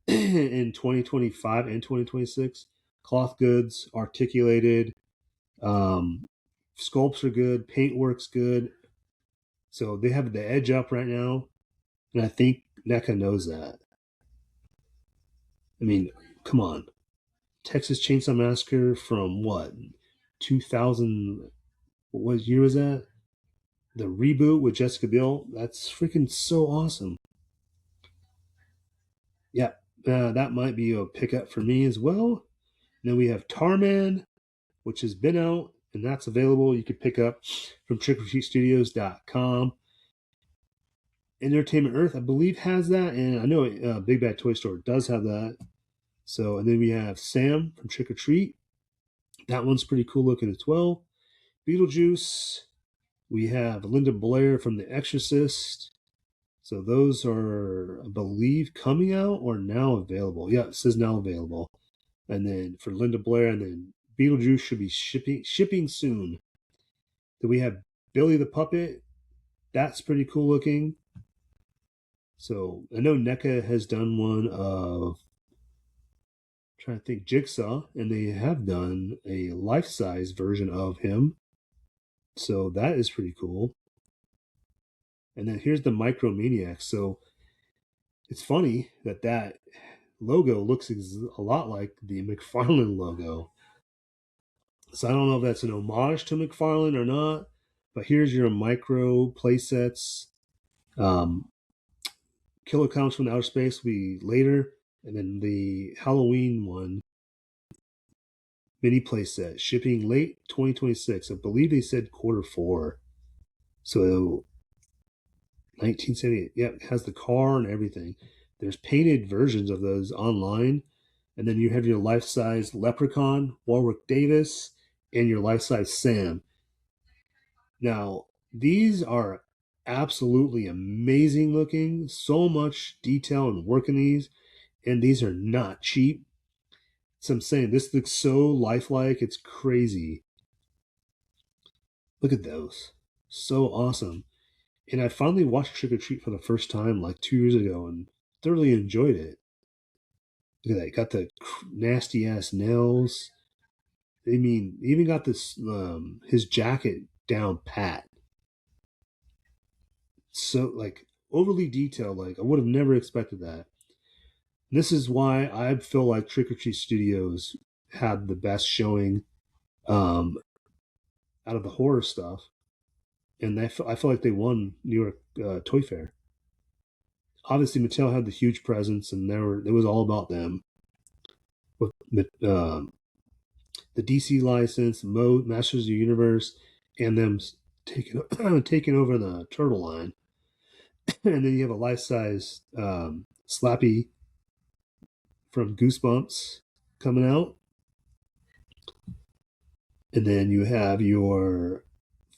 in 2025 and 2026. Cloth goods, articulated, sculpts are good, paint work's good. So they have the edge up right now, and I think NECA knows that. I mean, come on. Texas Chainsaw Massacre from what? 2000, what year was that? The reboot with Jessica Biel. That's freaking so awesome. Yeah, that might be a pickup for me as well. And then we have Tarman, which has been out, and that's available. You can pick up from trickortreatstudios.com. Entertainment Earth, I believe, has that, and I know Big Bad Toy Store does have that. So, and then we have Sam from Trick or Treat. That one's pretty cool looking as well. Beetlejuice. We have Linda Blair from The Exorcist. So those are, I believe, coming out or now available. Yeah, it says now available. And then for Linda Blair, and then Beetlejuice should be shipping soon. Then we have Billy the Puppet. That's pretty cool looking. So I know NECA has done one of, I'm trying to think, Jigsaw, and they have done a life-size version of him. So that is pretty cool. And then here's the Micromaniacs. So it's funny that logo looks a lot like the McFarlane logo. So I don't know if that's an homage to McFarlane or not, but here's your micro playsets. Killer Clowns from Outer Space will be later, and then the Halloween one, mini playset, shipping late 2026. I believe they said Q4. So 1978. Yeah, it has the car and everything. There's painted versions of those online. And then you have your life-size Leprechaun, Warwick Davis, and your life-size Sam. Now, these are absolutely amazing looking. So much detail and work in these, and these are not cheap. So I'm saying this looks so lifelike, it's crazy. Look at those. So awesome. And I finally watched Trick or Treat for the first time like 2 years ago and thoroughly enjoyed it. Look at that. Got the nasty ass nails. I mean, even got this his jacket down pat. So like overly detailed. Like I would have never expected that. And this is why I feel like Trick or Treat Studios had the best showing um, out of the horror stuff, and I feel like they won New York Toy Fair. Obviously, Mattel had the huge presence, and it was all about them with the DC license, Masters of the Universe, and them taking taking over the Turtle line. And then you have a life size Slappy from Goosebumps coming out, and then you have your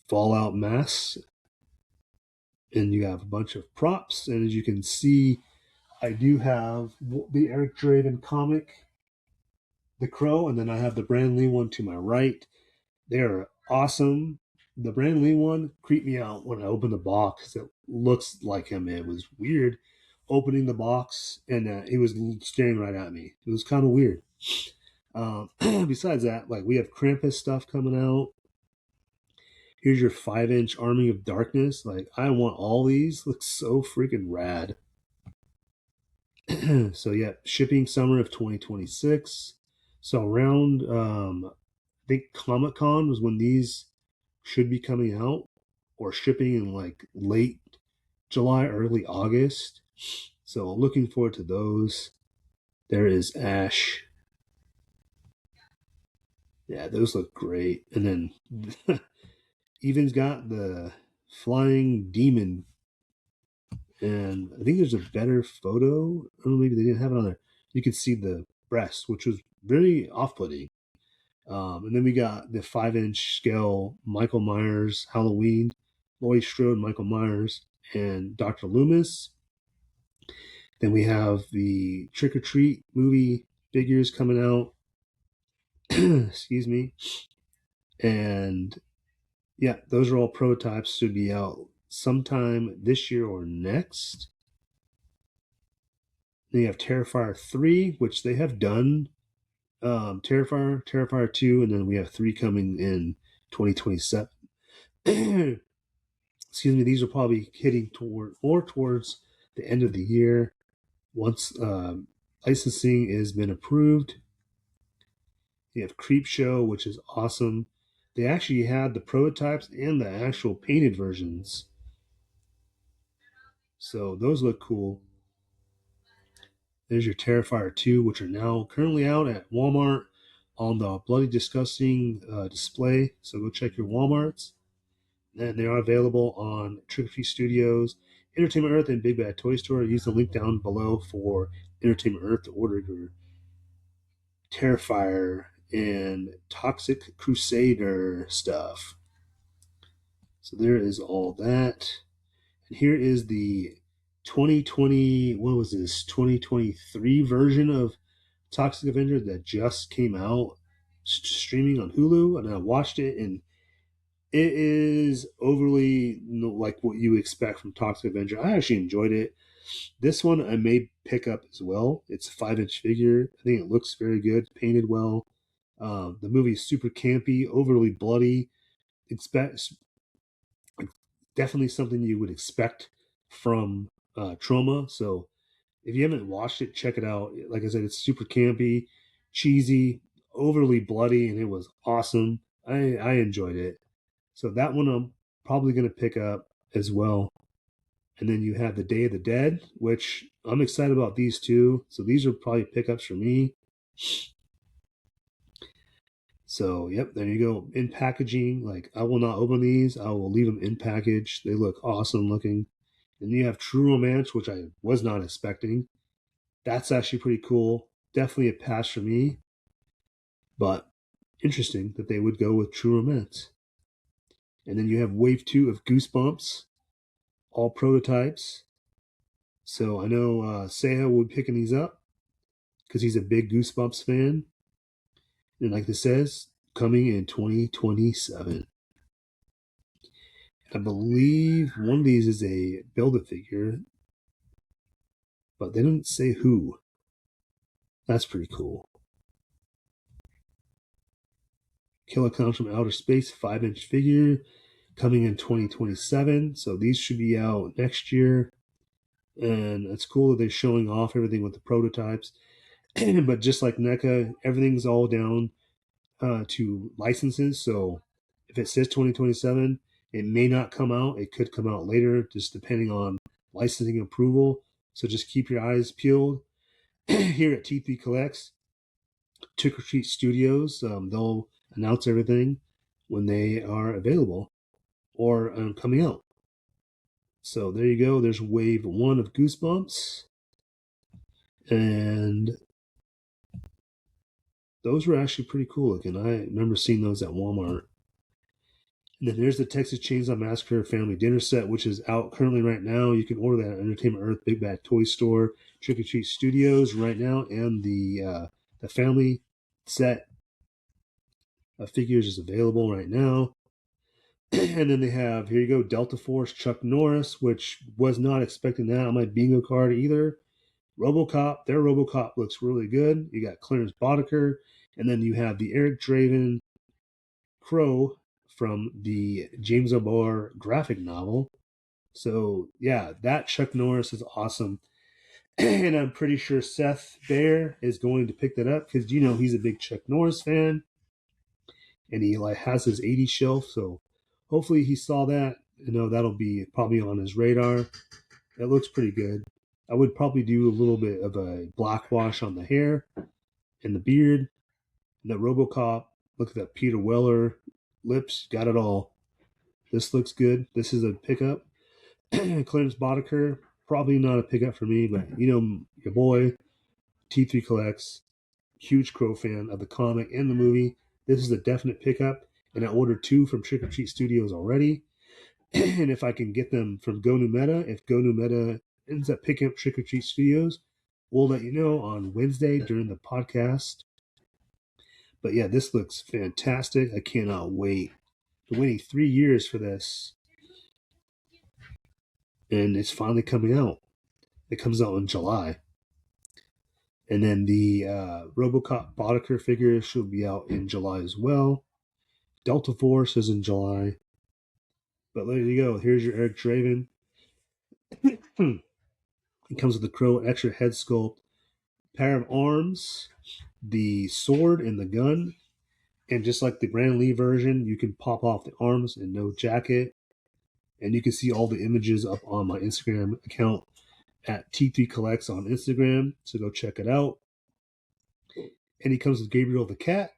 Fallout masks, and you have a bunch of props. And as you can see, I do have the Eric Draven comic, The Crow, and then I have the Brandon Lee one to my right. They are awesome. The Brandon Lee one creeped me out when I opened the box. It looks like him. It was weird opening the box, and he was staring right at me. It was kind of weird. Besides that, like we have Krampus stuff coming out. Here's your 5-inch Army of Darkness. Like I want all these. Looks so freaking rad. So yeah, shipping summer of 2026. So around I think Comic Con was when these should be coming out, or shipping in like late July, early August. So looking forward to those. There is Ash. Yeah, those look great. And then Evan's got the flying demon. And I think there's a better photo. I don't know, maybe they didn't have it on there. You could see the breast, which was very off-putting. And then we got the 5-inch scale Michael Myers Halloween, Laurie Strode, Michael Myers, and Dr. Loomis. Then we have the Trick or Treat movie figures coming out. Excuse me. And yeah, those are all prototypes. Should be out sometime this year or next. Then you have Terrifier 3, which they have done. Terrifier 2, and then we have 3 coming in 2027. Excuse me, these are probably hitting towards the end of the year once licensing has been approved. You have Creep Show, which is awesome. They actually had the prototypes and the actual painted versions, so those look cool. There's your Terrifier 2, which are now currently out at Walmart on the Bloody Disgusting display, so go check your Walmarts. And they are available on Trick or Treat Studios, Entertainment Earth, and Big Bad Toy Store. Use the link down below for Entertainment Earth to order your Terrifier and Toxic Crusader stuff. So there is all that. And here is the 2020, what was this, 2023 version of Toxic Avenger that just came out streaming on Hulu. And I watched it, and it is overly like what you expect from Toxic Avenger. I actually enjoyed it. This one I may pick up as well. It's a 5-inch figure. I think it looks very good, painted well. The movie is super campy, overly bloody. Expect definitely something you would expect from Trauma. So if you haven't watched it, check it out. Like I said, it's super campy, cheesy, overly bloody, and it was awesome. I enjoyed it. So that one I'm probably going to pick up as well. And then you have the Day of the Dead, which I'm excited about these two. So these are probably pickups for me. So, yep, there you go. In packaging, like I will not open these. I will leave them in package. They look awesome looking. And you have True Romance, which I was not expecting. That's actually pretty cool. Definitely a pass for me. But interesting that they would go with True Romance. And then you have Wave 2 of Goosebumps. all prototypes. So I know Seha will be picking these up because he's a big Goosebumps fan. And like this says, coming in 2027. I believe one of these is a Build-A-Figure, but they didn't say who. That's pretty cool. Kilocons from Outer Space 5-inch figure coming in 2027. So these should be out next year. And it's cool that they're showing off everything with the prototypes. But just like NECA, everything's all down to licenses. So if it says 2027, it may not come out. It could come out later, just depending on licensing approval. So just keep your eyes peeled. Here at T3 Collects, Trick or Treat Studios, they'll announce everything when they are available or coming out. So there you go. There's wave 1 of Goosebumps. And those were actually pretty cool looking. I remember seeing those at Walmart. And then there's the Texas Chainsaw Massacre Family Dinner Set, which is out currently right now. You can order that at Entertainment Earth, Big Bad Toy Store, Trick or Treat Studios right now. And the family set of figures is available right now. And then they have, here you go, Delta Force Chuck Norris, which was not expecting that on my bingo card either. RoboCop, their RoboCop looks really good. You got Clarence Boddicker, and then you have the Eric Draven Crow from the James O'Barr graphic novel. So yeah, that Chuck Norris is awesome. And I'm pretty sure Seth Bear is going to pick that up because he's a big Chuck Norris fan, and he has his 80s shelf. So hopefully he saw that. That'll be probably on his radar. It looks pretty good. I would probably do a little bit of a black wash on the hair and the beard. And the RoboCop, look at that Peter Weller lips, got it all. This looks good. This is a pickup. Clarence Boddicker, probably not a pickup for me, but your boy, T3 Collects, huge Crow fan of the comic and the movie. This is a definite pickup, and I ordered 2 from Trick or Treat Studios already. And if I can get them from Go New Meta, if Go New Meta ends up picking up Trick or Treat Studios, we'll let you know on Wednesday during the podcast. But yeah, this looks fantastic. I cannot wait. Been waiting 3 years for this, and it's finally coming out. It comes out in July. And then the RoboCop Boddicker figure should be out in July as well. Delta Force is in July. But there you go. Here's your Eric Draven. It comes with the Crow extra head sculpt, pair of arms, the sword and the gun. And just like the Brandon Lee version, you can pop off the arms and no jacket. And you can see all the images up on my Instagram account at T3 Collects on Instagram. So go check it out. And he comes with Gabriel the Cat.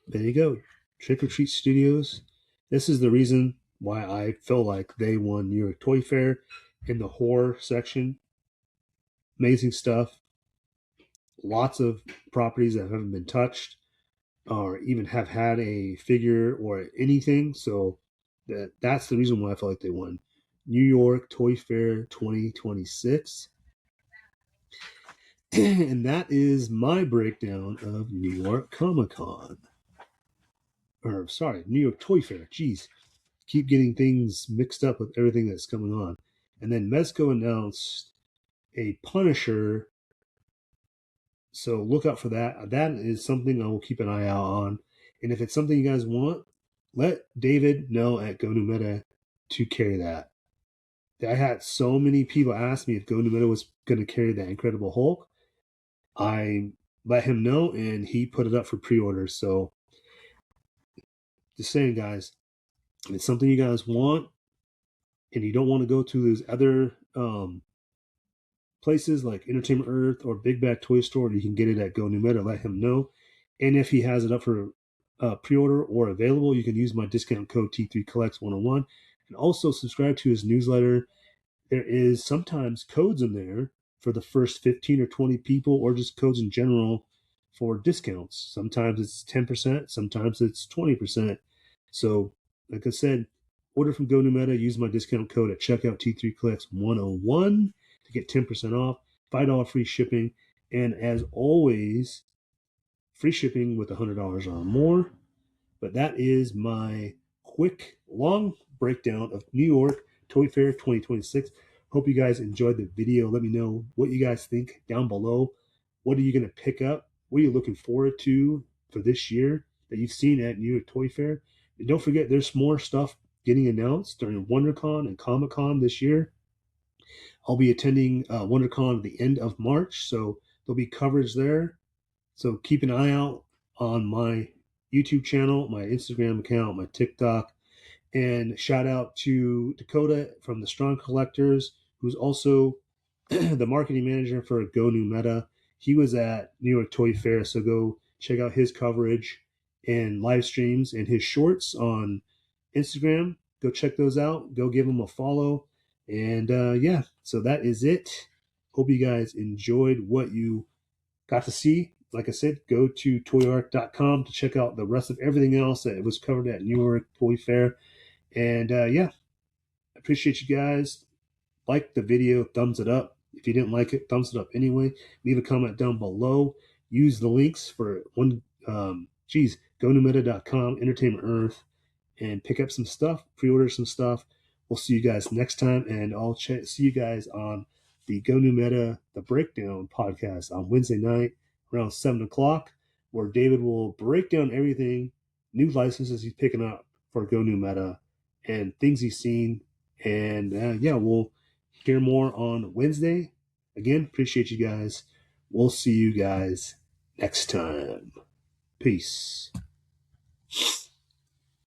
There you go. Trick or Treat Studios. This is the reason why I feel like they won New York Toy Fair in the horror section. Amazing stuff. Lots of properties that haven't been touched or even have had a figure or anything. So that's the reason why I feel like they won. New York Toy Fair 2026. And that is my breakdown of New York Comic Con. New York Toy Fair. Jeez. Keep getting things mixed up with everything that's coming on. And then Mezco announced a Punisher. So look out for that. That is something I will keep an eye out on. And if it's something you guys want, let David know at Go New Meta to carry that. I had so many people ask me if Go New Meta was going to carry that Incredible Hulk. I let him know, and he put it up for pre-order. So just saying, guys, if it's something you guys want and you don't want to go to those other places like Entertainment Earth or Big Bad Toy Store, you can get it at Go New Meta. Let him know. And if he has it up for pre-order or available, you can use my discount code T3Collects101. And also subscribe to his newsletter. There is sometimes codes in there for the first 15 or 20 people, or just codes in general for discounts. Sometimes it's 10%, sometimes it's 20%. So, like I said, Order from Go New Meta. Use my discount code at checkout T3Collects101 to get 10% off, $5 free shipping, and as always, free shipping with $100 or more. But that is my quick, long breakdown of New York Toy Fair 2026. Hope you guys enjoyed the video. Let me know what you guys think down below. What are you going to pick up? What are you looking forward to for this year that you've seen at New York Toy Fair? And don't forget, there's more stuff getting announced during WonderCon and Comic-Con this year. I'll be attending WonderCon at the end of March, so there'll be coverage there. So keep an eye out on my YouTube channel, my Instagram account, my TikTok, and shout out to Dakota from the Strong Collectors, who's also the marketing manager for Go New Meta. He was at New York Toy Fair, so go check out his coverage and live streams and his shorts on Instagram. Go check those out. Go give him a follow. And yeah, so that is it. Hope you guys enjoyed what you got to see. Like I said, go to toyark.com to check out the rest of everything else that was covered at New York Toy Fair. And yeah, I appreciate you guys. Like the video, thumbs it up. If you didn't like it, thumbs it up anyway. Leave a comment down below. Use the links for GoNewMeta.com, Entertainment Earth, and pick up some stuff, pre-order some stuff. We'll see you guys next time, and I'll see you guys on the Go New Meta, the Breakdown podcast on Wednesday night around 7 o'clock, where David will break down everything, new licenses he's picking up for Go New Meta, and things he's seen. And yeah, we'll hear more on Wednesday. Again, appreciate you guys. We'll see you guys next time. Peace.